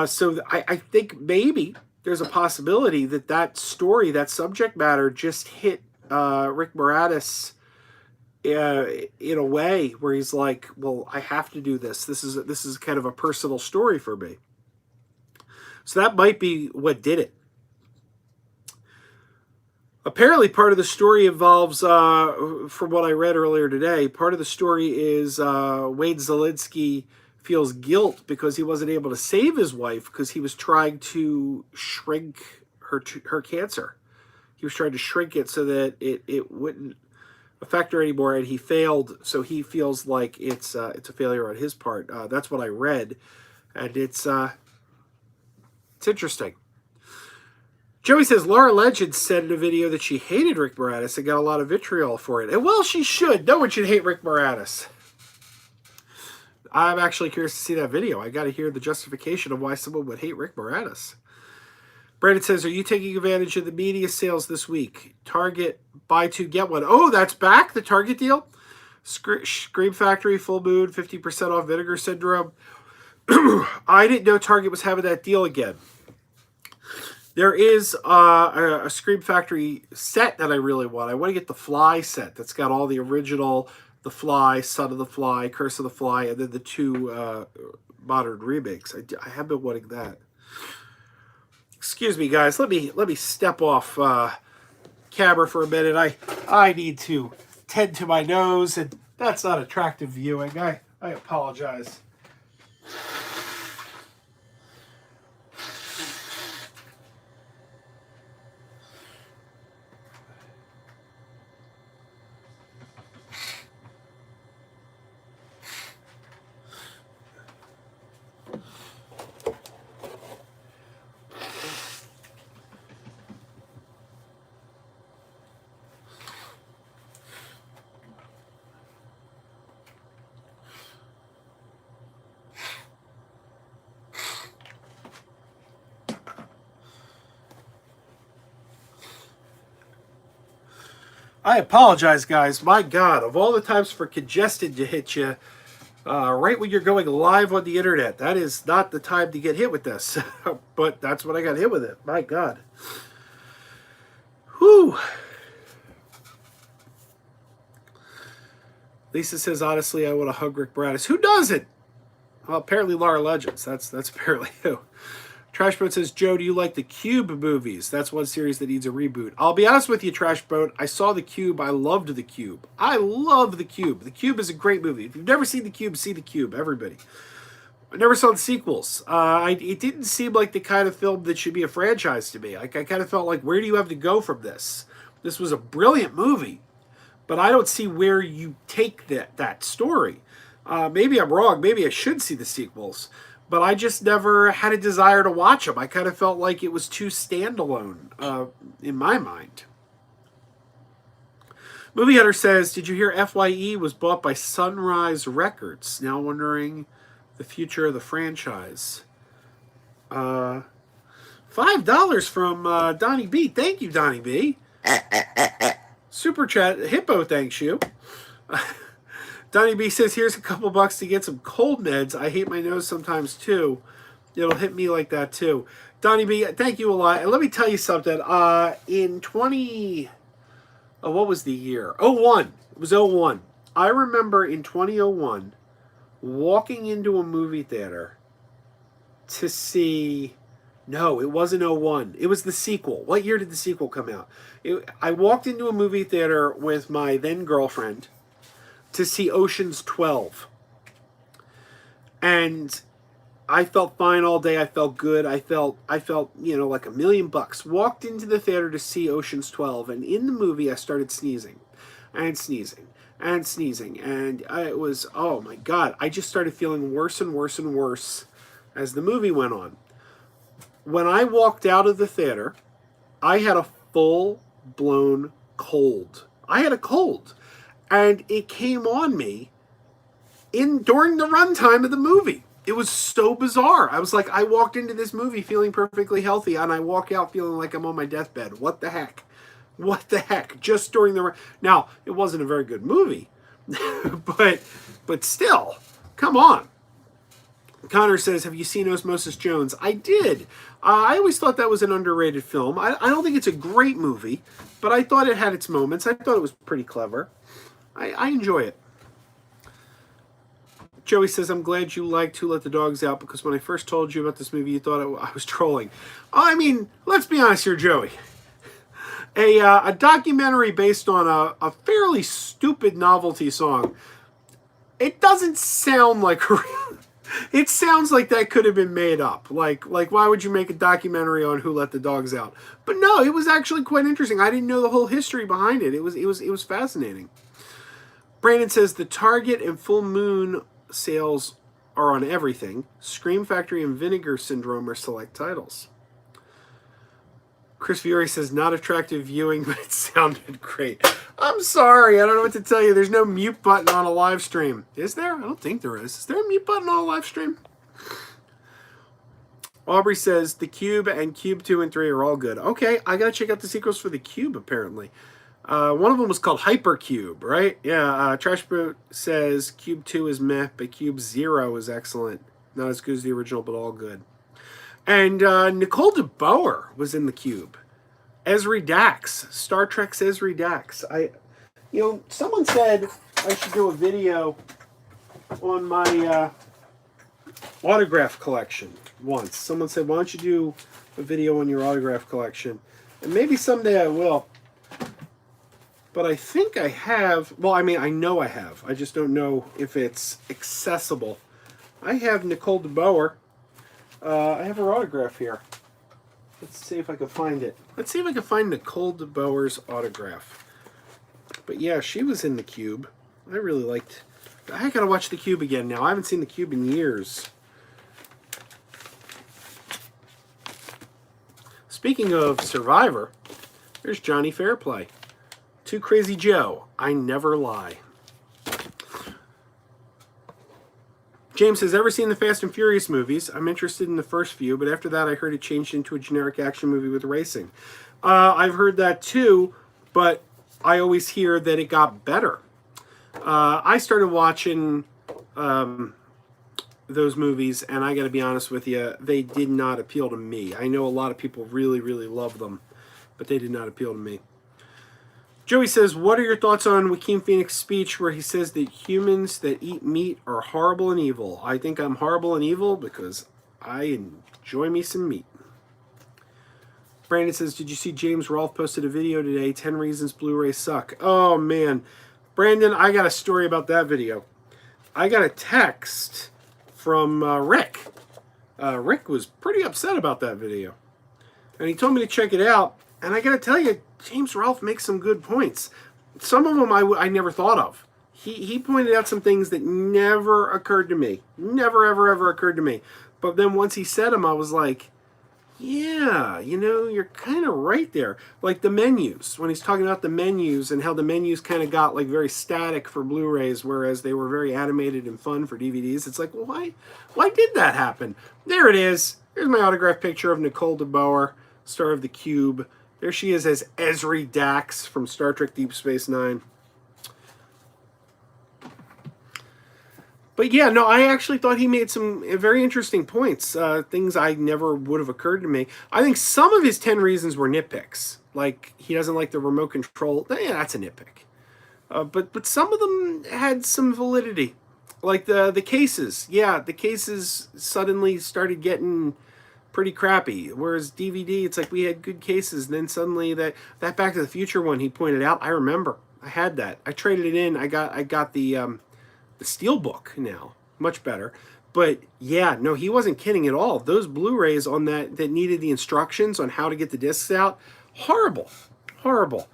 So I think maybe there's a possibility that story, that subject matter, just hit Rick Moranis in a way where he's like, well, I have to do this. This is kind of a personal story for me. So that might be what did it. Apparently, part of the story involves, from what I read earlier today, part of the story is Wayne Szalinski feels guilt because he wasn't able to save his wife because he was trying to shrink her cancer. He was trying to shrink it so that it wouldn't affect her anymore, and he failed. So he feels like it's a failure on his part. That's what I read, and it's interesting. Joey says Laura Legend said in a video that she hated Rick Moranis and got a lot of vitriol for it. And well, she should. No one should hate Rick Moranis. I'm actually curious to see that video. I got to hear the justification of why someone would hate Rick Moranis. Brandon says, are you taking advantage of the media sales this week? Target, buy two, get one. Oh, that's back? The Target deal? Scream Factory, Full Moon, 50% off Vinegar Syndrome. I didn't know Target was having that deal again. There is a Scream Factory set that I really want. I want to get the Fly set that's got all the original, The Fly, Son of the Fly, Curse of the Fly, and then the two modern remakes. I have been wanting that. Excuse me, guys. Let me step off camera for a minute. I need to tend to my nose, and that's not attractive viewing. I apologize. I apologize, guys. My God, of all the times for congested to hit you, right when you're going live on the internet, that is not the time to get hit with this. But that's when I got hit with it. My God. Whew. Lisa says, honestly, I want to hug Rick Moranis. Who doesn't? Well, apparently Laura Legends. That's apparently who. Trashboat says, Joe, do you like the Cube movies? That's one series that needs a reboot. I'll be honest with you, Trashboat. I saw the Cube. I loved the Cube. I love the Cube. The Cube is a great movie. If you've never seen the Cube, see the Cube. Everybody. I never saw the sequels. It didn't seem like the kind of film that should be a franchise to me. I kind of felt like, where do you have to go from this? This was a brilliant movie, but I don't see where you take that story. Maybe I'm wrong. Maybe I should see the sequels. But I just never had a desire to watch them. I kind of felt like it was too standalone in my mind. Movie Hunter says, did you hear FYE was bought by Sunrise Records? Now wondering the future of the franchise. $5 from Donnie B. Thank you, Donnie B. Super chat. Hippo thanks you. Donnie B says, here's a couple bucks to get some cold meds. I hate my nose sometimes, too. It'll hit me like that, too. Donnie B, thank you a lot. And let me tell you something. In what was the year? 01. It was 01. I remember in 2001 walking into a movie theater to see No, it wasn't '01. It was the sequel. What year did the sequel come out? I walked into a movie theater with my then girlfriend to see Ocean's 12. And I felt fine all day. I felt good. I felt, like $1,000,000. Walked into the theater to see Ocean's 12, and in the movie I started sneezing and sneezing and sneezing, and it was, oh my god, I just started feeling worse and worse and worse as the movie went on. When I walked out of the theater, I had a full blown cold. I had a cold, and it came on me during the runtime of the movie. It was so bizarre. I was like, I walked into this movie feeling perfectly healthy, and I walk out feeling like I'm on my deathbed. What the heck? What the heck? Just during the now, it wasn't a very good movie, but still, come on. Connor says, have you seen Osmosis Jones? I did. I always thought that was an underrated film. I don't think it's a great movie, but I thought it had its moments. I thought it was pretty clever. I enjoy it. Joey says, I'm glad you liked Who Let the Dogs Out, because when I first told you about this movie, you thought I was trolling. I mean, let's be honest here, Joey. A documentary based on a fairly stupid novelty song, it doesn't sound like it sounds like that could have been made up. Like why would you make a documentary on Who Let the Dogs Out? But no, it was actually quite interesting. I didn't know the whole history behind it. It was fascinating. Brandon says the Target and Full Moon sales are on everything. Scream Factory and Vinegar Syndrome are select titles. Chris Fiore says, not attractive viewing, but it sounded great. I'm sorry, I don't know what to tell you. There's no mute button on a live stream. Is there? I don't think there is. Is there a mute button on a live stream? Aubrey says, The Cube and Cube 2 and 3 are all good. Okay, I gotta check out the sequels for The Cube, apparently. One of them was called Hypercube, right? Yeah, Trashboot says, Cube 2 is meh, but Cube 0 is excellent. Not as good as the original, but all good. And Nicole DeBoer was in The Cube. Esri Dax, Star Trek's Esri Dax. Someone said I should do a video on my autograph collection once. Someone said, why don't you do a video on your autograph collection? And maybe someday I will. But I think I have, well, I mean, I know I have. I just don't know if it's accessible. I have Nicole DeBoer. I have her autograph here. Let's see if I can find it. Let's see if I can find Nicole DeBoer's autograph. But yeah, she was in The Cube. I really liked... I gotta watch The Cube again now. I haven't seen The Cube in years. Speaking of Survivor, here's Johnny Fairplay. To Crazy Joe, I never lie. James says, ever seen the Fast and Furious movies? I'm interested in the first few, but after that I heard it changed into a generic action movie with racing. I've heard that too, but I always hear that it got better. I started watching those movies, and I got to be honest with you, they did not appeal to me. I know a lot of people really, really love them, but they did not appeal to me. Joey says, what are your thoughts on Joaquin Phoenix's speech where he says that humans that eat meat are horrible and evil? I think I'm horrible and evil because I enjoy me some meat. Brandon says, did you see James Rolfe posted a video today, 10 Reasons Blu-rays Suck? Oh, man. Brandon, I got a story about that video. I got a text from Rick. Rick was pretty upset about that video. And he told me to check it out. And I got to tell you, James Rolfe makes some good points. Some of them I never thought of. He pointed out some things that never occurred to me. Never, ever, ever occurred to me. But then once he said them, I was like, yeah, you're kind of right there. Like the menus, when he's talking about the menus and how the menus kind of got like very static for Blu-rays, whereas they were very animated and fun for DVDs. It's like, well, why did that happen? There it is. Here's my autograph picture of Nicole DeBoer, star of The Cube. There she is as Esri Dax from Star Trek Deep Space Nine. But yeah, no, I actually thought he made some very interesting points, things I never would have occurred to me. I think some of his 10 reasons were nitpicks. Like, he doesn't like the remote control. Yeah, that's a nitpick. But some of them had some validity. Like the cases. Yeah, the cases suddenly started getting pretty crappy. Whereas DVD, it's like we had good cases, and then suddenly that Back to the Future one he pointed out, I remember. I had that. I traded it in. I got the Steelbook now, much better. But yeah, no, he wasn't kidding at all. Those Blu-rays on that needed the instructions on how to get the discs out, horrible, horrible.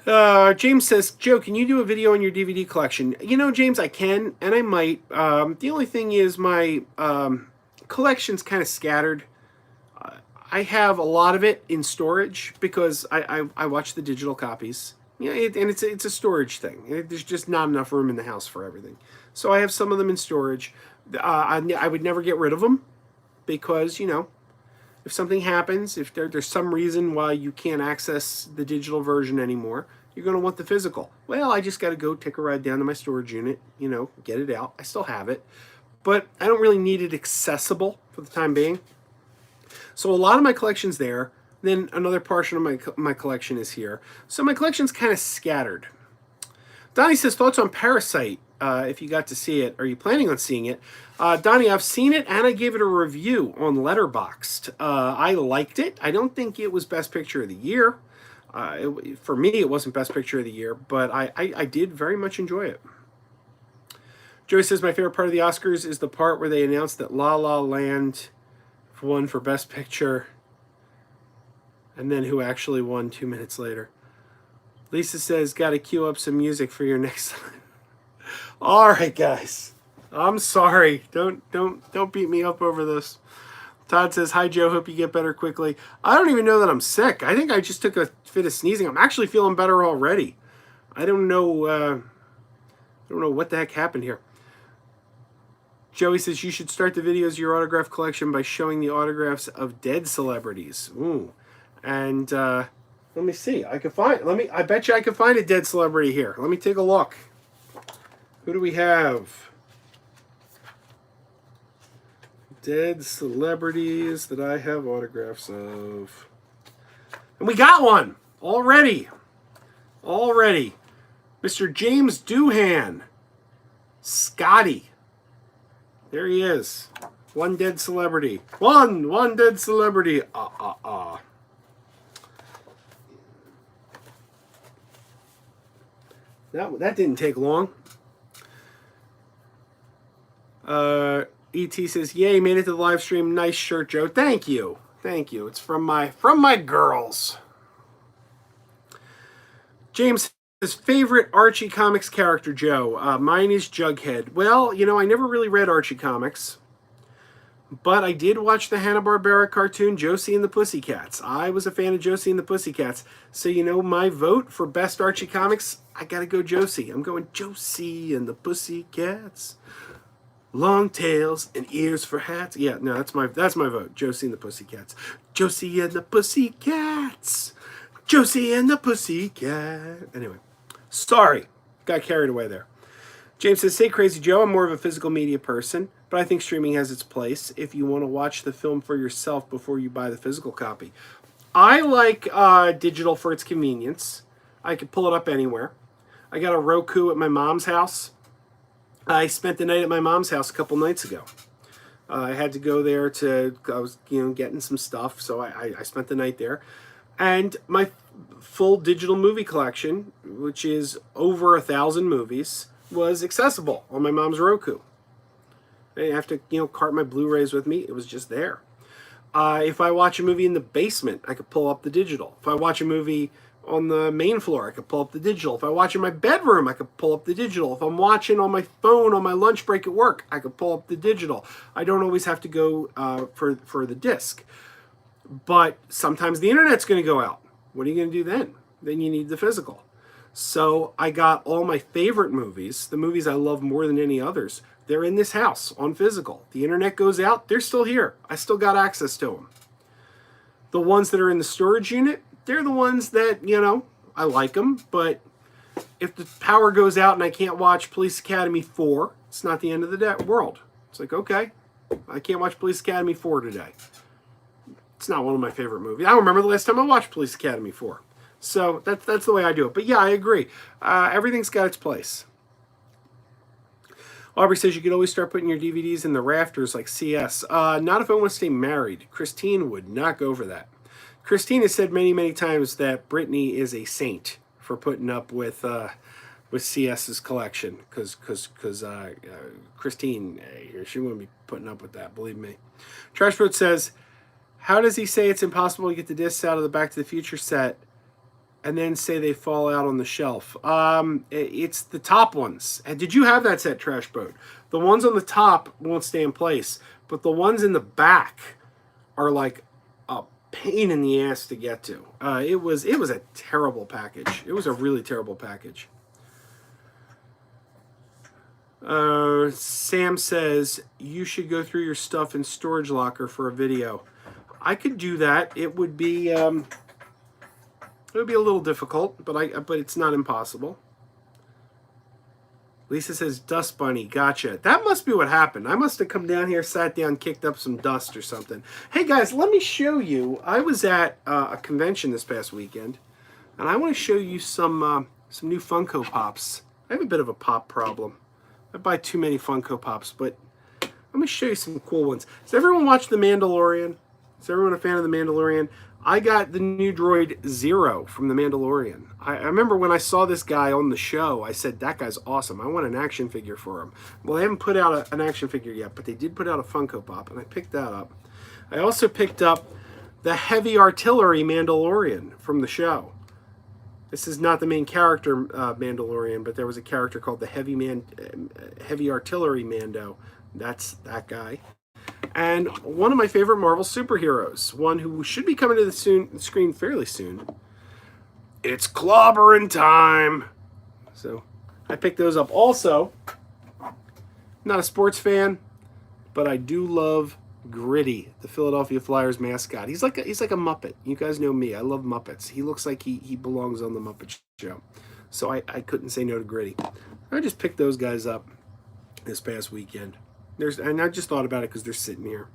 James says, Joe, can you do a video on your DVD collection? You know, James, I can, and I might. The only thing is my collection's kind of scattered. I have a lot of it in storage because I watch the digital copies. Yeah, and it's a storage thing. There's just not enough room in the house for everything. So I have some of them in storage. I would never get rid of them because, you know, if something happens, if there's some reason why you can't access the digital version anymore, you're going to want the physical. Well, I just got to go take a ride down to my storage unit, you know, get it out. I still have it, but I don't really need it accessible for the time being. So a lot of my collection's there. Then another portion of my collection is here. So my collection's kind of scattered. Donnie says, thoughts on Parasite, if you got to see it. Are you planning on seeing it? Donnie, I've seen it, and I gave it a review on Letterboxd. I liked it. I don't think it was Best Picture of the Year. For me, it wasn't Best Picture of the Year, but I did very much enjoy it. Joey says, my favorite part of the Oscars is the part where they announced that La La Land won for Best Picture, and then who actually won 2 minutes later. Lisa says, got to queue up some music for your next time. All right, guys. I'm sorry. Don't beat me up over this. Todd says, hi, Joe. Hope you get better quickly. I don't even know that I'm sick. I think I just took a fit of sneezing. I'm actually feeling better already. I don't know what the heck happened here. Joey says, you should start the videos of your autograph collection by showing the autographs of dead celebrities. Ooh. And let me see. I bet you I could find a dead celebrity here. Let me take a look. Who do we have? Dead celebrities that I have autographs of. And we got one already. Mr. James Doohan. Scotty. There he is. One dead celebrity. One dead celebrity. That didn't take long. E.T. says, yay, made it to the live stream. Nice shirt, Joe. Thank you. It's from my girls. James says, favorite Archie Comics character, Joe. Mine is Jughead. Well, you know, I never really read Archie Comics, but I did watch the Hanna-Barbera cartoon Josie and the Pussycats. I was a fan of Josie and the Pussycats. So, you know, my vote for best Archie Comics, I gotta go Josie. I'm going Josie and the Pussycats. Long tails and ears for hats. Yeah, no, that's my vote. Josie and the Pussycats. Josie and the Pussycats. Josie and the Pussycat. Anyway, sorry. Got carried away there. James says, say Krazy Joe, I'm more of a physical media person, but I think streaming has its place if you want to watch the film for yourself before you buy the physical copy. I like digital for its convenience. I can pull it up anywhere. I got a Roku at my mom's house. I spent the night at my mom's house a couple nights ago. I had to go there I was, getting some stuff, so I spent the night there. And my full digital movie collection, which is over 1,000 movies, was accessible on my mom's Roku. I didn't have to, cart my Blu-rays with me. It was just there. If I watch a movie in the basement, I could pull up the digital. If I watch a movie on the main floor, I could pull up the digital. If I watch in my bedroom, I could pull up the digital. If I'm watching on my phone on my lunch break at work, I could pull up the digital. I don't always have to go for the disc. But sometimes the internet's going to go out. What are you going to do then? Then you need the physical. So I got all my favorite movies, the movies I love more than any others. They're in this house on physical. The internet goes out, they're still here. I still got access to them. The ones that are in the storage unit, they're the ones that, I like them, but if the power goes out and I can't watch Police Academy 4, it's not the end of the world. It's like, okay, I can't watch Police Academy 4 today. It's not one of my favorite movies. I don't remember the last time I watched Police Academy 4. So that's the way I do it. But yeah, I agree. Everything's got its place. Aubrey says you could always start putting your DVDs in the rafters like CS. Not if I want to stay married. Christine would not go for that. Christine has said many, many times that Brittany is a saint for putting up with CS's collection, because Christine, she wouldn't be putting up with that, believe me. Trashboat says, how does he say it's impossible to get the discs out of the Back to the Future set and then say they fall out on the shelf? It's the top ones. And did you have that set, Trashboat? The ones on the top won't stay in place, but the ones in the back are like a pain in the ass to get to. It was a terrible package. It was a really terrible package. Sam says you should go through your stuff in storage locker for a video. I could do that. It would be a little difficult, but it's not impossible. Lisa says Dust Bunny. Gotcha. That must be what happened. I must have come down here, sat down, kicked up some dust or something. Hey guys, let me show you. I was at a convention this past weekend, and I want to show you some new Funko Pops. I have a bit of a pop problem. I buy too many Funko Pops, but let me show you some cool ones. Does everyone watch The Mandalorian? Is everyone a fan of The Mandalorian? I got the new droid Zero from The Mandalorian. I remember when I saw this guy on the show, I said, that guy's awesome. I want an action figure for him. Well, they haven't put out an action figure yet, but they did put out a Funko Pop, and I picked that up. I also picked up the Heavy Artillery Mandalorian from the show. This is not the main character Mandalorian, but there was a character called the Heavy Artillery Mando. That's that guy. And one of my favorite Marvel superheroes, one who should be coming to the screen fairly soon. It's clobbering time. So I picked those up. Also, not a sports fan, but I do love Gritty, the Philadelphia Flyers mascot. He's like a Muppet. You guys know me. I love Muppets. He looks like he belongs on the Muppet Show. So I couldn't say no to Gritty. I just picked those guys up this past weekend. And I just thought about it because they're sitting here.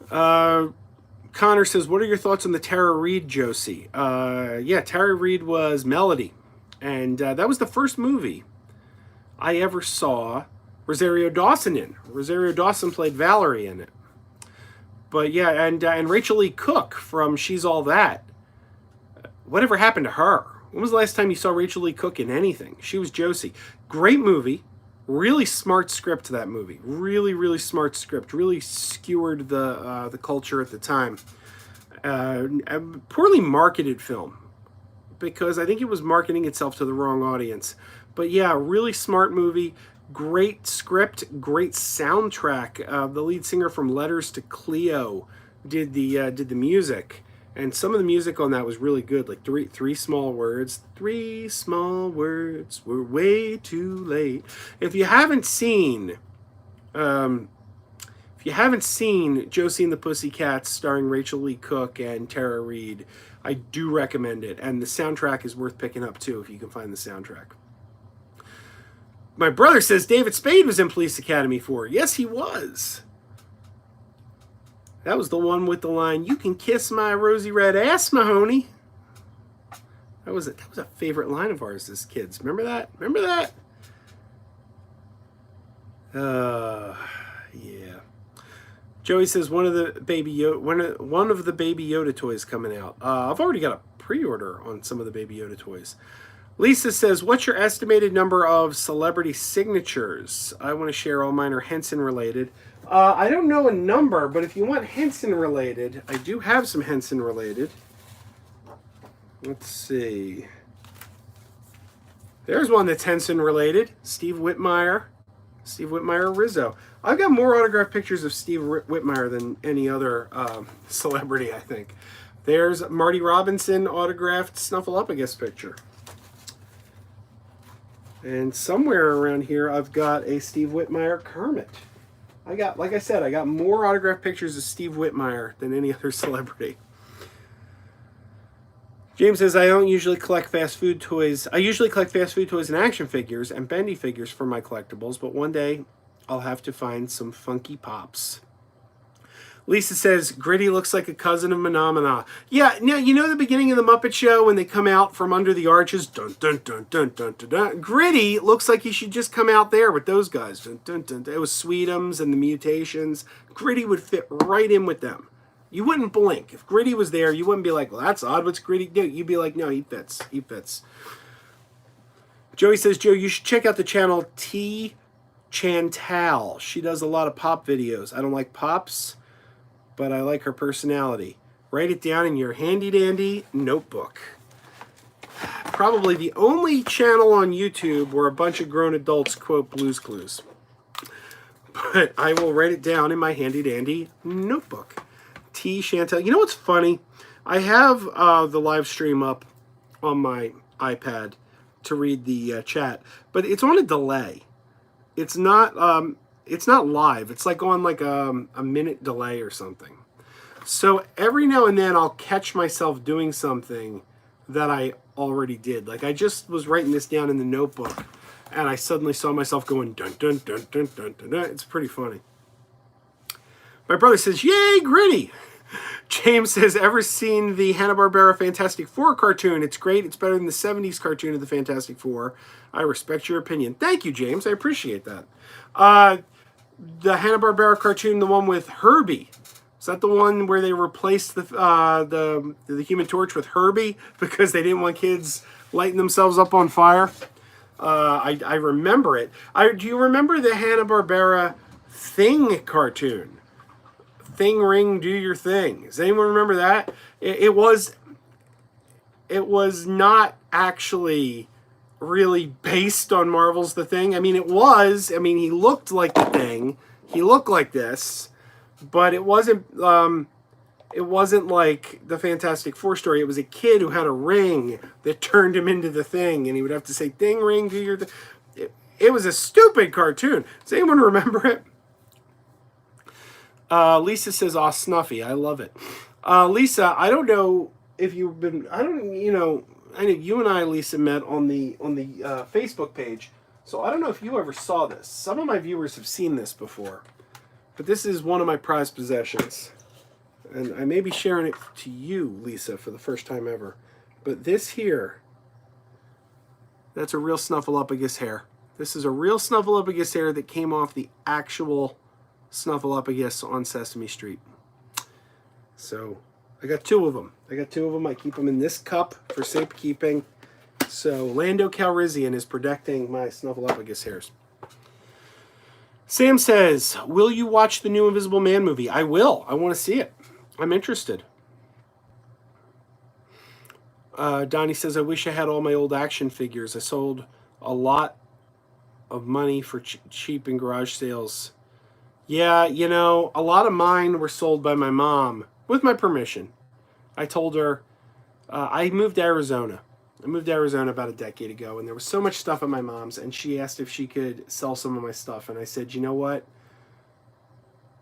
Connor says, what are your thoughts on the Tara Reid Josie? Yeah, Tara Reid was Melody. And that was the first movie I ever saw Rosario Dawson in. Rosario Dawson played Valerie in it. But yeah, and Rachel Lee Cook from She's All That. Whatever happened to her? When was the last time you saw Rachel Lee Cook in anything? She was Josie. Great movie. Really smart script, that movie. Really, really smart script. Really skewered the culture at the time. A poorly marketed film, because I think it was marketing itself to the wrong audience. But yeah, really smart movie. Great script, great soundtrack. The lead singer from Letters to Cleo did the music, and some of the music on that was really good. Like three small words. 3 small words were way too late. If you haven't seen Josie and the Pussycats starring Rachel Lee Cook and Tara Reid, I do recommend it, and the soundtrack is worth picking up too if you can find the soundtrack. My brother says David Spade was in Police Academy 4. Yes, he was. That was the one with the line, "You can kiss my rosy red ass, Mahoney." That was a favorite line of ours as kids. Remember that? Remember that? Yeah. Joey says one of the Baby Yoda toys coming out. I've already got a pre-order on some of the Baby Yoda toys. Lisa says, what's your estimated number of celebrity signatures? I want to share. All mine are Henson related. I don't know a number, but if you want Henson related, I do have some Henson related. Let's see. There's one that's Henson related. Steve Whitmire Rizzo. I've got more autographed pictures of Steve Whitmire than any other celebrity, I think. There's Marty Robinson autographed Snuffleupagus picture. And somewhere around here, I've got a Steve Whitmire Kermit. Like I said, I got more autographed pictures of Steve Whitmire than any other celebrity. James says, I don't usually collect fast food toys. I usually collect fast food toys and action figures and bendy figures for my collectibles, but one day I'll have to find some funky pops. Lisa says, Gritty looks like a cousin of Menomina. Yeah, now, you know the beginning of the Muppet Show when they come out from under the arches? Dun, dun, dun, dun, dun, dun, dun. Gritty looks like he should just come out there with those guys. Dun, dun, dun, dun. It was Sweetums and the Mutations. Gritty would fit right in with them. You wouldn't blink. If Gritty was there, you wouldn't be like, well, that's odd. What's Gritty do? You'd be like, no, he fits. He fits. Joey says, Joe, you should check out the channel T. Chantal. She does a lot of pop videos. I don't like pops, but I like her personality. Write it down in your handy-dandy notebook. Probably the only channel on YouTube where a bunch of grown adults quote Blue's Clues. But I will write it down in my handy-dandy notebook. T. Chantal. You know what's funny? I have the live stream up on my iPad to read the chat, but it's on a delay. It's not live. It's like on like a minute delay or something. So every now and then I'll catch myself doing something that I already did. Like I just was writing this down in the notebook and I suddenly saw myself going dun dun dun dun dun dun dun. It's pretty funny. My brother says, yay, Gritty. James says, ever seen the Hanna-Barbera Fantastic Four cartoon? It's great. It's better than the 70s cartoon of the Fantastic Four. I respect your opinion. Thank you, James. I appreciate that. The Hanna-Barbera cartoon, the one with Herbie. Is that the one where they replaced the Human Torch with Herbie because they didn't want kids lighting themselves up on fire? I remember it. Do you remember the Hanna-Barbera Thing cartoon? Thing Ring, Do Your Thing. Does anyone remember that? It was not actually really based on Marvel's The Thing. I mean, it was. I mean, he looked like the Thing. He looked like this, but it wasn't. It wasn't like the Fantastic Four story. It was a kid who had a ring that turned him into the Thing, and he would have to say, "Thing Ring, do your thing." It was a stupid cartoon. Does anyone remember it? Lisa says, "Aw, Snuffy, I love it." Lisa, I don't know if you've been. I know you and I, Lisa, met on the Facebook page. So I don't know if you ever saw this. Some of my viewers have seen this before, but this is one of my prized possessions, and I may be sharing it to you, Lisa, for the first time ever. But this here, that's a real Snuffleupagus hair. This is a real Snuffleupagus hair that came off the actual Snuffleupagus on Sesame Street. So I got two of them. I keep them in this cup for safekeeping. So Lando Calrissian is protecting my Snuffleupagus hairs. Sam says, will you watch the new Invisible Man movie? I will. I want to see it. I'm interested. Donnie says, I wish I had all my old action figures. I sold a lot of money for cheap in garage sales. Yeah, you know, a lot of mine were sold by my mom with my permission. I told her, I moved to Arizona. I moved to Arizona about a decade ago, and there was so much stuff at my mom's, and she asked if she could sell some of my stuff, and I said, you know what?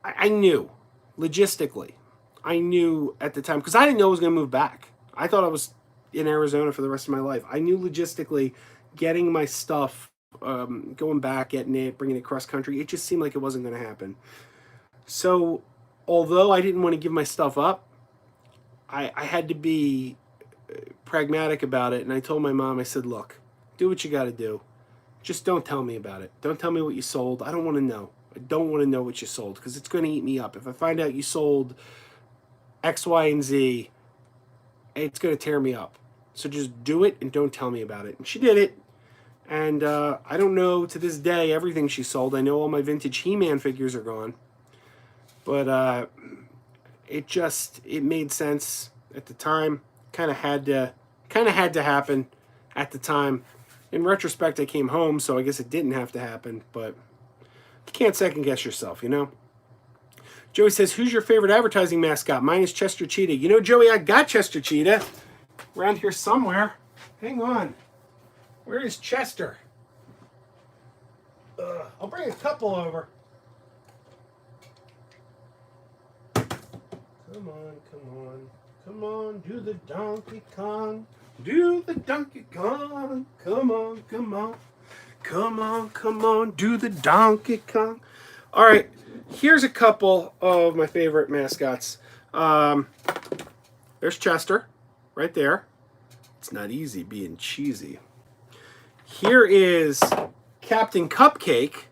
I knew, logistically, I knew at the time, because I didn't know I was going to move back. I thought I was in Arizona for the rest of my life. I knew logistically getting my stuff, going back, getting it, bringing it cross country, it just seemed like it wasn't going to happen. So, although I didn't want to give my stuff up, I had to be pragmatic about it, and I told my mom, I said, look, do what you got to do. Just don't tell me about it. Don't tell me what you sold. I don't want to know. I don't want to know what you sold, because it's going to eat me up. If I find out you sold X, Y, and Z, it's going to tear me up. So just do it and don't tell me about it. And she did it. And I don't know to this day everything she sold. I know all my vintage He-Man figures are gone. But it made sense at the time. Kind of had to happen at the time. In retrospect, I came home, so I guess it didn't have to happen. But you can't second guess yourself, you know? Joey says, who's your favorite advertising mascot? Mine is Chester Cheetah. You know, Joey, I got Chester Cheetah around here somewhere. Hang on. Where is Chester? I'll bring a couple over. Come on, come on. Come on, do the Donkey Kong. Do the Donkey Kong. Come on, come on. Come on, come on, do the Donkey Kong. All right, Here's a couple of my favorite mascots. There's Chester, right there. It's not easy being cheesy. Here is Captain Cupcake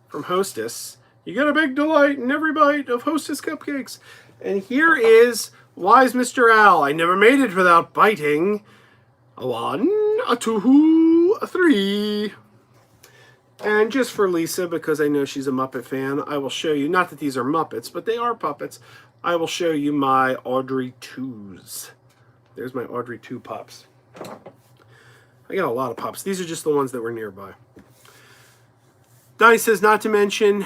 from Hostess. You get a big delight in every bite of Hostess cupcakes. And here is Wise Mr. Owl. I never made it without biting. A 1, a 2, a 3. And just for Lisa, because I know she's a Muppet fan, I will show you, not that these are Muppets, but they are puppets, I will show you my Audrey 2s. There's my Audrey 2 pups. I got a lot of pups. These are just the ones that were nearby. Donnie says, not to mention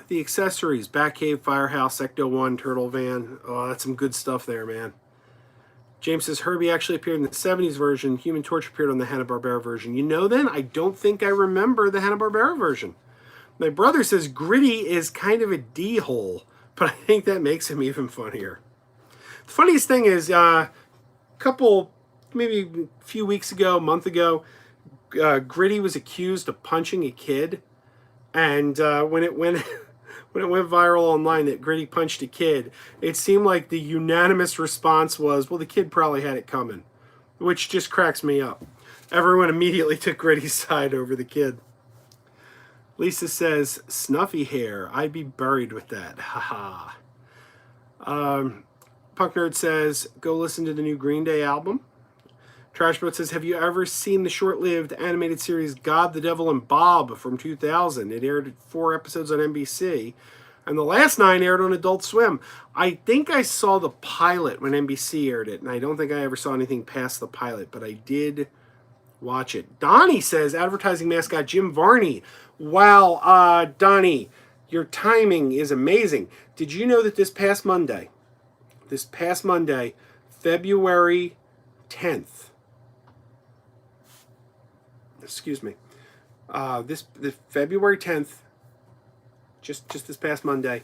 the accessories. Batcave, Firehouse, Ecto-1, Turtle Van. Oh, that's some good stuff there, man. James says, Herbie actually appeared in the 70s version. Human Torch appeared on the Hanna-Barbera version. You know then? I don't think I remember the Hanna-Barbera version. My brother says Gritty is kind of a D-hole, but I think that makes him even funnier. The funniest thing is, maybe a few weeks ago, a month ago, Gritty was accused of punching a kid. And when it went viral online that Gritty punched a kid, it seemed like the unanimous response was, well, the kid probably had it coming, which just cracks me up. Everyone immediately took Gritty's side over the kid. Lisa says, snuffy hair. I'd be buried with that. Haha. Punk Nerd says, go listen to the new Green Day album. Trashboat says, have you ever seen the short-lived animated series God, the Devil, and Bob from 2000? It aired 4 episodes on NBC, and the last 9 aired on Adult Swim. I think I saw the pilot when NBC aired it, and I don't think I ever saw anything past the pilot, but I did watch it. Donnie says, advertising mascot Jim Varney. Wow, Donnie, your timing is amazing. Did you know that this past Monday, February 10th, excuse me, this February 10th, just this past Monday,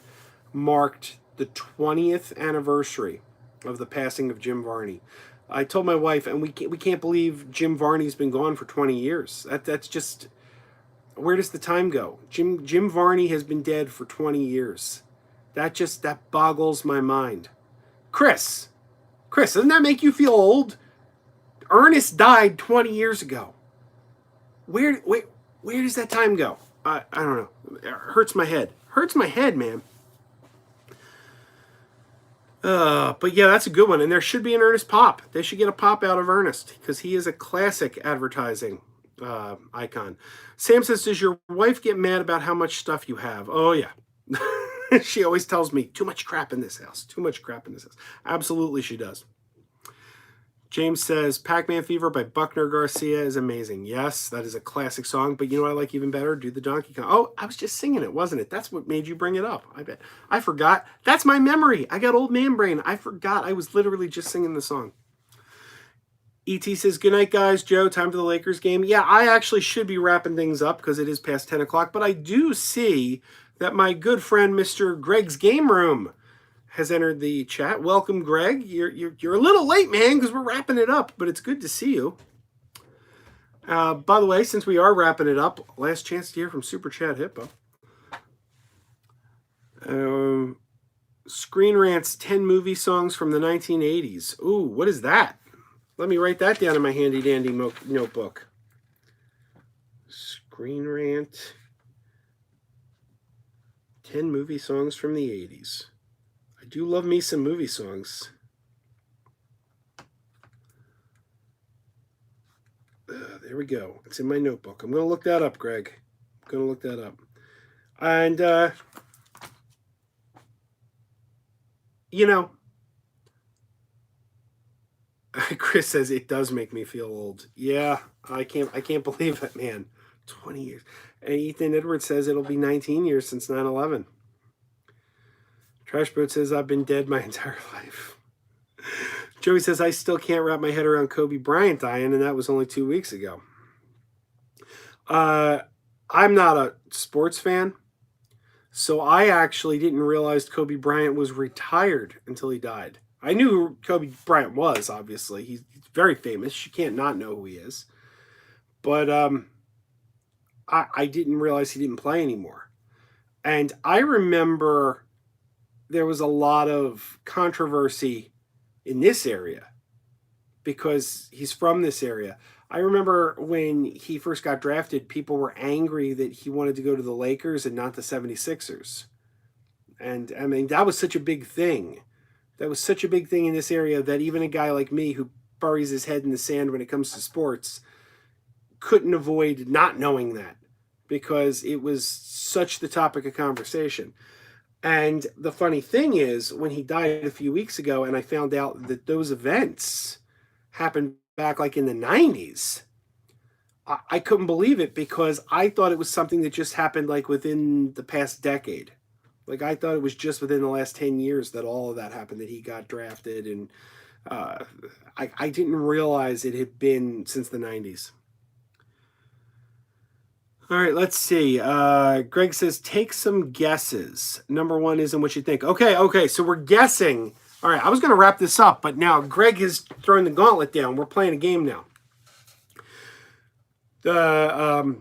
marked the 20th anniversary of the passing of Jim Varney. I told my wife, and we can't believe Jim Varney's been gone for 20 years. That's just, where does the time go? Jim Varney has been dead for 20 years. That boggles my mind. Chris, doesn't that make you feel old? Ernest died 20 years ago. Where does that time go? I don't know. It hurts my head. Hurts my head, man. But yeah, that's a good one. And there should be an Ernest pop. They should get a pop out of Ernest because he is a classic advertising icon. Sam says, does your wife get mad about how much stuff you have? Oh, yeah. She always tells me, too much crap in this house. Too much crap in this house. Absolutely, she does. James says, Pac-Man Fever by Buckner Garcia is amazing. Yes, that is a classic song, but you know what I like even better? Do the Donkey Kong. Oh, I was just singing it, wasn't it? That's what made you bring it up. I bet. I forgot. That's my memory. I got old man brain. I forgot. I was literally just singing the song. E.T. says, good night, guys. Joe, time for the Lakers game. Yeah, I actually should be wrapping things up because it is past 10 o'clock, but I do see that my good friend, Mr. Greg's Game Room, has entered the chat. Welcome, Greg. You're a little late, man, because we're wrapping it up, but it's good to see you. By the way, since we are wrapping it up, last chance to hear from Super Chat Hippo. Screen Rant's 10 movie songs from the 1980s. Ooh, what is that? Let me write that down in my handy-dandy notebook. Screen Rant, 10 movie songs from the 80s. I do love me some movie songs. There we go. It's in my notebook. I'm going to look that up, Greg. I'm going to look that up. And, you know, Chris says it does make me feel old. Yeah, I can't believe it, man. 20 years. And Ethan Edwards says it'll be 19 years since 9/11. Trashboat says I've been dead my entire life. Joey says I still can't wrap my head around Kobe Bryant dying, and that was only 2 weeks ago. I'm not a sports fan, so I actually didn't realize Kobe Bryant was retired until he died. I knew who Kobe Bryant was, obviously. He's very famous. You can't not know who he is. But I didn't realize he didn't play anymore. And I remember there was a lot of controversy in this area because he's from this area. I remember when he first got drafted, people were angry that he wanted to go to the Lakers and not the 76ers. And I mean, that was such a big thing. That was such a big thing in this area that even a guy like me who buries his head in the sand when it comes to sports couldn't avoid not knowing that because it was such the topic of conversation. And the funny thing is, when he died a few weeks ago, and I found out that those events happened back like in the 90s, I couldn't believe it because I thought it was something that just happened like within the past decade. Like I thought it was just within the last 10 years that all of that happened, that he got drafted. And I didn't realize it had been since the 90s. All right, let's see. Greg says, take some guesses. Number one isn't what you think. Okay, so we're guessing. All right, I was going to wrap this up, but now Greg has thrown the gauntlet down. We're playing a game now. So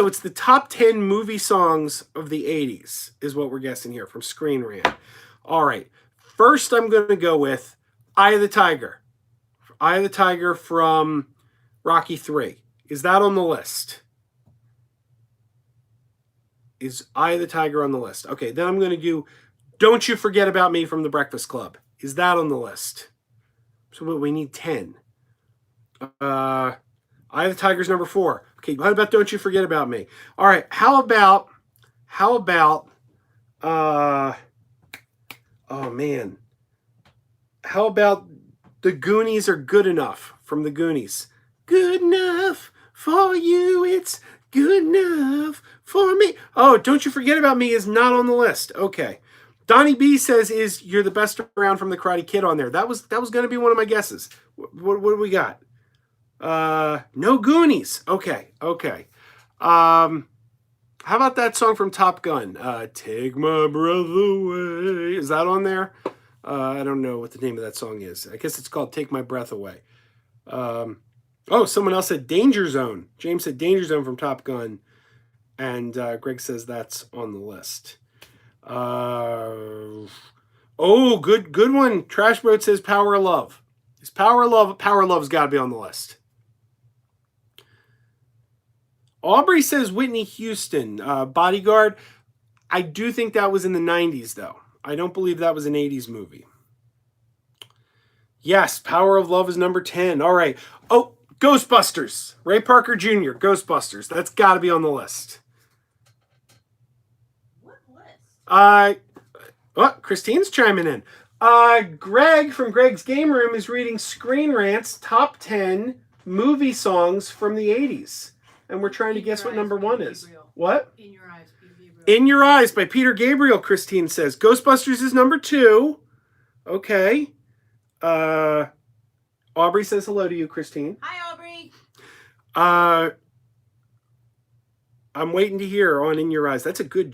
it's the top 10 movie songs of the 80s is what we're guessing here from Screen Rant. All right, first I'm going to go with Eye of the Tiger. Eye of the Tiger from Rocky 3. Is that on the list? Is Eye of the Tiger on the list? Okay, then I'm going to do Don't You Forget About Me from The Breakfast Club. Is that on the list? So we need 10. Eye of the Tiger's number 4. Okay, what about Don't You Forget About Me? All right, how about oh man. How about The Goonies Are Good Enough from The Goonies? Good enough for you, it's good enough for me. Oh, Don't You Forget About Me is not on the list. Okay. Donnie B says, is You're the Best Around from the Karate Kid on there? That was going to be one of my guesses. What do we got? No Goonies. Okay. How about that song from Top Gun? Take My Breath Away. Is that on there? I don't know what the name of that song is. I guess it's called Take My Breath Away. Someone else said Danger Zone. James said Danger Zone from Top Gun. And Greg says that's on the list. Good one. Trash Boat says Power of Love. Is Power of Love's got to be on the list. Aubrey says Whitney Houston, Bodyguard. I do think that was in the 90s, though. I don't believe that was an 80s movie. Yes, Power of Love is number 10. All right. Oh, Ghostbusters. Ray Parker Jr., Ghostbusters. That's got to be on the list. What list? Christine's chiming in. Greg from Greg's Game Room is reading Screen Rant's top 10 movie songs from the 80s. And we're trying to guess what number 1 is. What? In Your Eyes, Peter Gabriel. In Your Eyes by Peter Gabriel, Christine says. Ghostbusters is number 2. Okay. Aubrey says hello to you, Christine. Hi, Aubrey. I'm waiting to hear on In Your Eyes. That's a good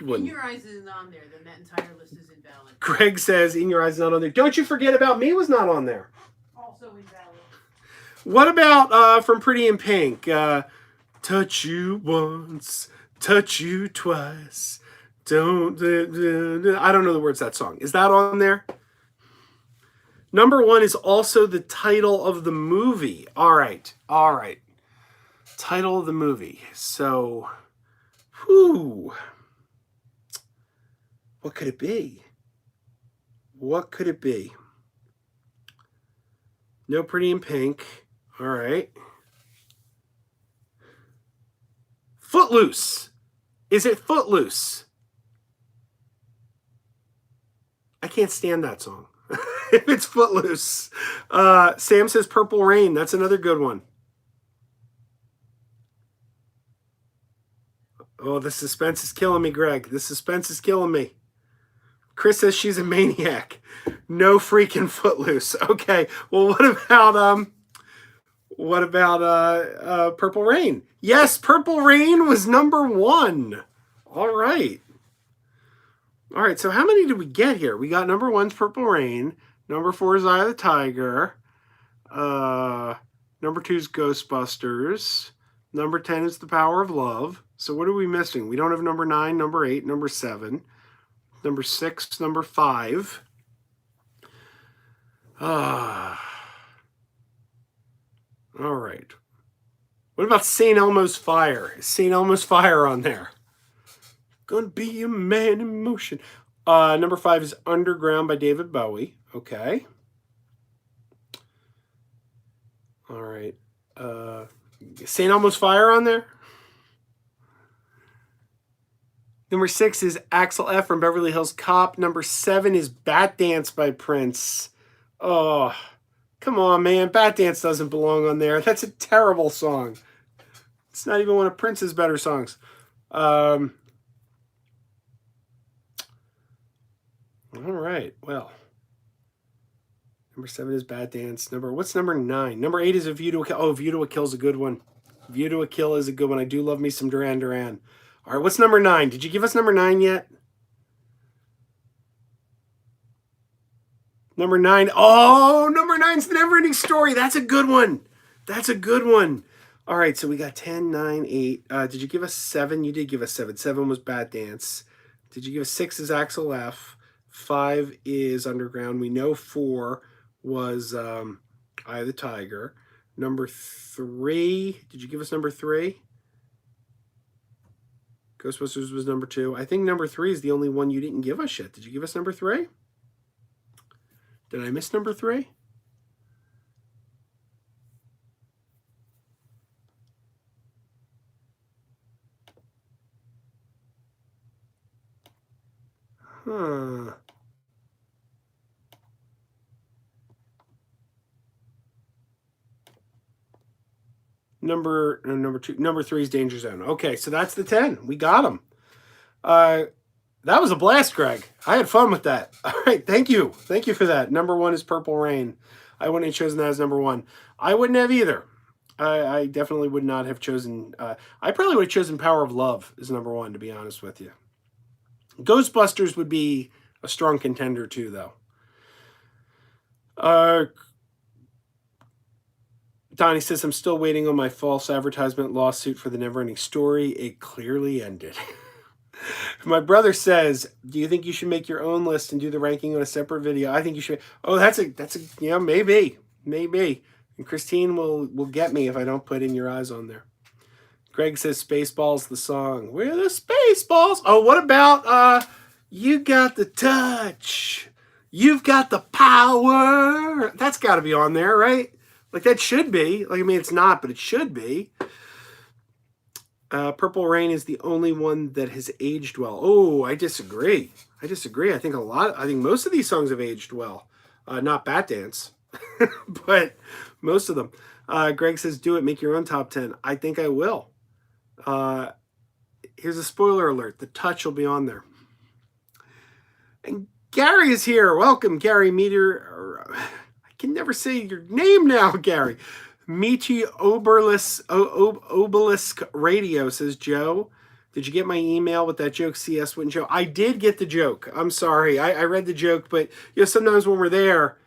one. In Your Eyes isn't on there. Then that entire list is invalid. Greg says In Your Eyes is not on there. Don't You Forget About Me was not on there. Also invalid. What about from Pretty in Pink? Touch you once, touch you twice. I don't know the words of that song. Is that on there? Number 1 is also the title of the movie. All right. Title of the movie. So, what could it be? No Pretty in Pink. All right. Footloose. Is it Footloose? I can't stand that song. If it's Footloose. Sam says Purple Rain. That's another good one. Oh, the suspense is killing me, Greg. The suspense is killing me. Chris says she's a maniac. No freaking Footloose. Okay. Well, what about Purple Rain? Yes, Purple Rain was number 1. All right. So how many did we get here? We got number 1's Purple Rain. Number 4 is Eye of the Tiger. Number 2 is Ghostbusters. Number 10 is The Power of Love. So what are we missing? We don't have number 9, number 8, number 7, number 6, number 5. All right. What about St. Elmo's Fire? Is St. Elmo's Fire on there? Gonna be a man in motion. Number 5 is Underground by David Bowie. Okay. All right. St. Elmo's Fire on there? Number 6 is Axel F from Beverly Hills Cop. Number 7 is Bat Dance by Prince. Oh, come on, man. Bat Dance doesn't belong on there. That's a terrible song. It's not even one of Prince's better songs. All right. Well, number 7 is Bad Dance. What's number 9? Number 8 is A View to a Kill. Oh, View to a Kill is a good one. View to a Kill is a good one. I do love me some Duran Duran. All right, what's number 9? Did you give us number 9 yet? Number 9. Oh, number 9's The Never Ending Story. That's a good one. That's a good one. All right, so we got 10, 9, 8. Did you give us 7? You did give us 7. 7 was Bad Dance. Did you give us 6 is Axel F? 5 is Underground. We know 4 was Eye of the Tiger. Number 3. Did you give us number 3? Ghostbusters was number 2. I think number 3 is the only one you didn't give us yet. Did you give us number 3? Did I miss number 3? Huh. Number 2. Number 3 is Danger Zone. Okay, so that's the 10. We got them. That was a blast, Greg. I had fun with that. All right, thank you. Thank you for that. Number 1 is Purple Rain. I wouldn't have chosen that as number 1. I wouldn't have either. I definitely would not have chosen... I probably would have chosen Power of Love as number 1, to be honest with you. Ghostbusters would be a strong contender, too, though. Donnie says, I'm still waiting on my false advertisement lawsuit for The Neverending Story. It clearly ended. My brother says, do you think you should make your own list and do the ranking on a separate video? I think you should. Oh, that's a yeah, maybe. And Christine will get me if I don't put In Your Eyes on there. Greg says Spaceballs the song. We're the Spaceballs. Oh, what about You Got the Touch? You've Got the Power. That's got to be on there, right? Like, that should be. Like, I mean, it's not, but it should be. Purple Rain is the only one that has aged well. Oh, I disagree. I think most of these songs have aged well. Not Bat Dance, but most of them. Greg says, do it. Make your own top 10. I think I will. Here's a spoiler alert. The Touch will be on there. And Gary is here. Welcome, Gary Meteor. I can never say your name now, Gary. Michi Obelisk Radio says, Joe, did you get my email with that joke CS wouldn't show? I did get the joke. I'm sorry. I read the joke, but sometimes when we're there,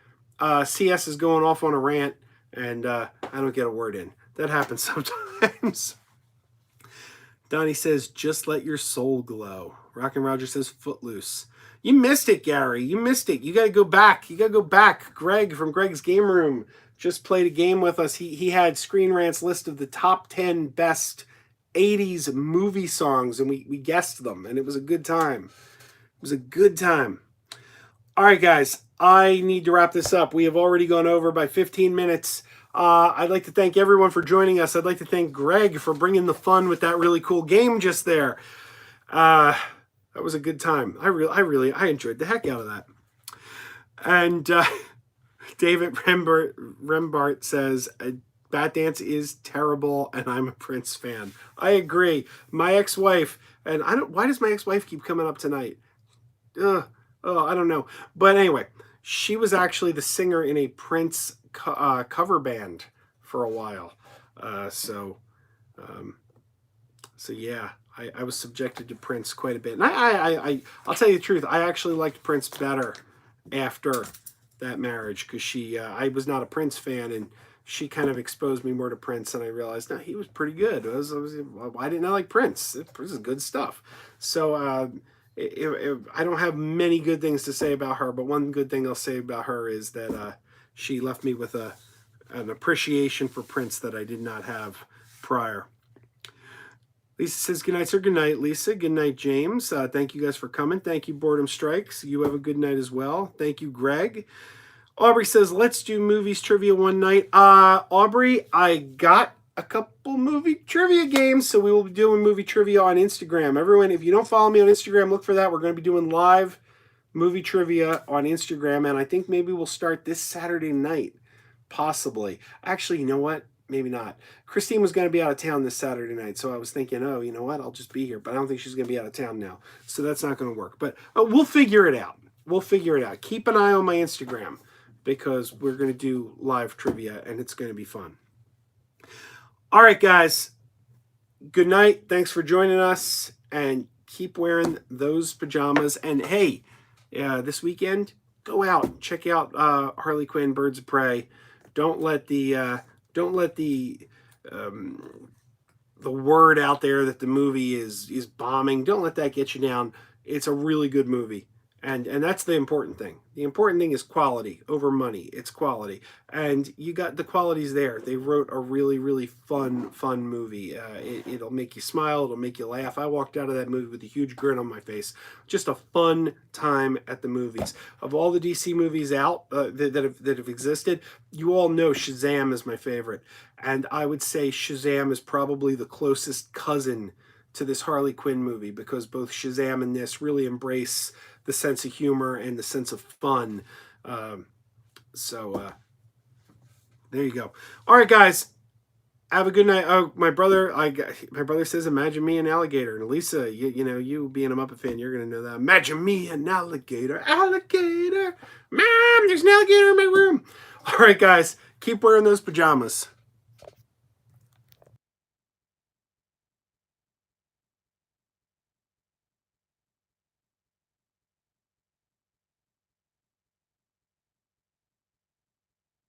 CS is going off on a rant, and I don't get a word in. That happens sometimes. Donnie says, just let your soul glow. Rockin' Roger says, Footloose. You missed it, Gary. You missed it. You got to go back. Greg from Greg's Game Room just played a game with us. He had Screen Rant's list of the top 10 best 80s movie songs, and we guessed them, and it was a good time. All right, guys, I need to wrap this up. We have already gone over by 15 minutes. I'd like to thank everyone for joining us. I'd like to thank Greg for bringing the fun with that really cool game just there. That was a good time. I enjoyed the heck out of that. And David Rembart says, Bat Dance is terrible, and I'm a Prince fan. I agree. My ex-wife, and why does my ex-wife keep coming up tonight? I don't know. But anyway, she was actually the singer in a Prince cover band for a while. So yeah, I was subjected to Prince quite a bit. And I'll tell you the truth, I actually liked Prince better after that marriage, because I was not a Prince fan, and she kind of exposed me more to Prince, and I realized, no, he was pretty good. Why didn't I like Prince? Prince is good stuff. So I don't have many good things to say about her, but one good thing I'll say about her is that she left me with an appreciation for Prince that I did not have prior. Lisa says good night, sir. Good night, Lisa. Good night, James. Thank you guys for coming. Thank you, Boredom Strikes. You have a good night as well. Thank you, Greg. Aubrey says, let's do movies trivia one night. Aubrey, I got a couple movie trivia games, so we will be doing movie trivia on Instagram. Everyone, if you don't follow me on Instagram, look for that. We're going to be doing live movie trivia on Instagram, and I think maybe we'll start this Saturday night, possibly. Actually, you know what? Maybe not. Christine was going to be out of town this Saturday night, so I was thinking, oh, you know what? I'll just be here. But I don't think she's going to be out of town now, so that's not going to work. But we'll figure it out. We'll figure it out. Keep an eye on my Instagram because we're going to do live trivia, and it's going to be fun. All right, guys. Good night. Thanks for joining us, and keep wearing those pajamas. And hey, this weekend, go out, check out Harley Quinn, Birds of Prey. Don't let the word out there that the movie is bombing. Don't let that get you down. It's a really good movie. And that's the important thing. The important thing is quality over money. It's quality. And you got the qualities there. They wrote a really, really fun movie. It'll make you smile. It'll make you laugh. I walked out of that movie with a huge grin on my face. Just a fun time at the movies. Of all the DC movies out that have existed, you all know Shazam is my favorite. And I would say Shazam is probably the closest cousin to this Harley Quinn movie because both Shazam and this really embrace the sense of humor and the sense of fun. So there you go. All right, guys. Have a good night. Oh, my brother says, imagine me an alligator. And Lisa, you being a Muppet fan, you're going to know that. Imagine me an alligator. Alligator. Mom, there's an alligator in my room. All right, guys. Keep wearing those pajamas.